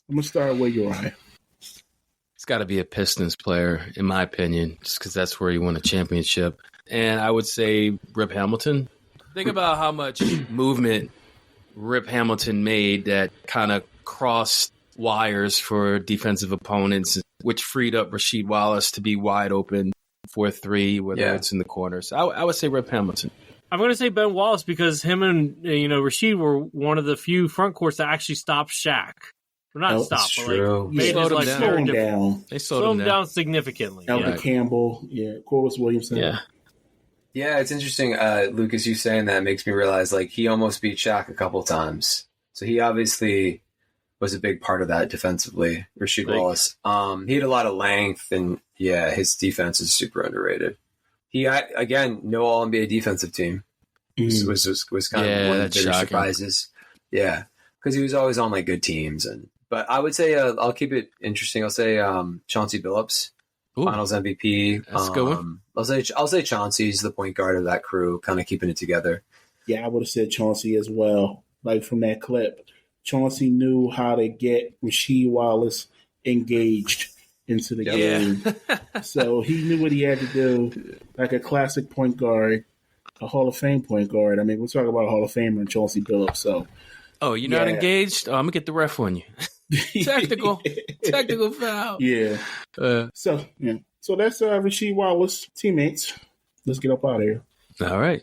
I'm going to start with Uriah. It's got to be a Pistons player, in my opinion, just because that's where he won a championship. And I would say Rip Hamilton. Think about how much movement Rip Hamilton made that kind of crossed wires for defensive opponents, which freed up Rasheed Wallace to be wide open for three, whether it's in the corner. So I would say Rip Hamilton. I'm going to say Ben Wallace because him and Rasheed were one of the few front courts that actually stopped Shaq. Well, not stop, but made his life very different. They slowed him down significantly. Elton Campbell, Corliss Williamson. Yeah, it's interesting, Lucas, you saying that makes me realize he almost beat Shaq a couple times. So he obviously was a big part of that defensively, Rasheed Wallace. He had a lot of length, and his defense is super underrated. He again, no All-NBA defensive team. Was kind of one of the bigger surprises. Yeah, because he was always on good teams, but I would say I'll keep it interesting. I'll say Chauncey Billups, Finals MVP. That's a good one. I'll say Chauncey's the point guard of that crew, kind of keeping it together. Yeah, I would have said Chauncey as well. From that clip, Chauncey knew how to get Rasheed Wallace engaged into the game. So he knew what he had to do, like a classic point guard, a Hall of Fame point guard. I mean, we're talking about a Hall of Famer and Chauncey Billups. So, you're not engaged? I'm gonna get the ref on you. Technical foul. Yeah. So that's Rasheed Wallace teammates. Let's get up out of here. All right.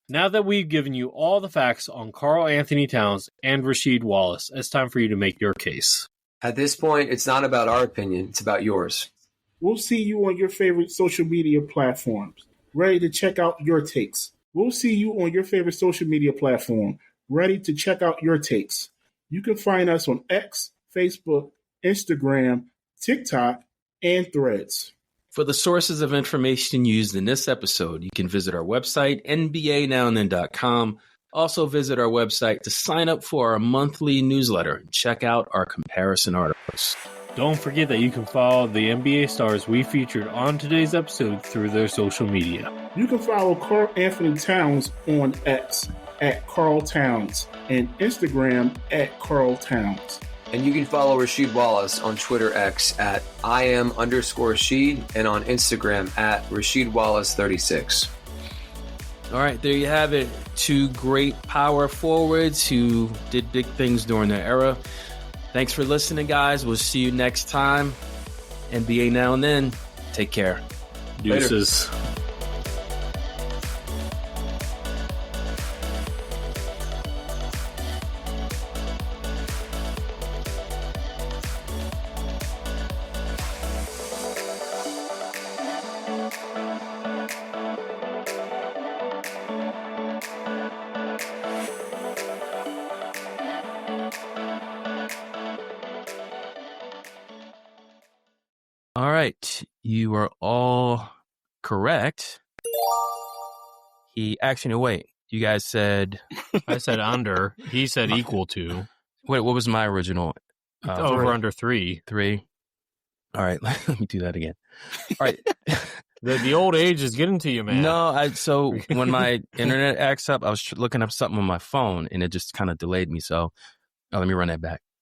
Now that we've given you all the facts on Karl-Anthony Towns and Rasheed Wallace, it's time for you to make your case. At this point, it's not about our opinion, it's about yours. We'll see you on your favorite social media platforms, ready to check out your takes. We'll see you on your favorite social media platform, ready to check out your takes. You can find us on X, Facebook, Instagram, TikTok, and Threads. For the sources of information used in this episode, you can visit our website, NBANowandThen.com. Also visit our website to sign up for our monthly newsletter and check out our comparison articles. Don't forget that you can follow the NBA stars we featured on today's episode through their social media. You can follow Karl-Anthony Towns on X at Karl Towns and Instagram at Karl Towns. And you can follow Rasheed Wallace on Twitter X at IM_Sheed and on Instagram at Rasheed Wallace 36. All right, there you have it. Two great power forwards who did big things during their era. Thanks for listening, guys. We'll see you next time. NBA Now and Then. Take care. Deuces. Later. All right, you are all correct. You guys said... I said under. He said equal to. Wait, what was my original? Over under 3. 3. All right, let me do that again. All right, The old age is getting to you, man. No, so when my internet acts up, I was looking up something on my phone, and it just kind of delayed me. So let me run that back.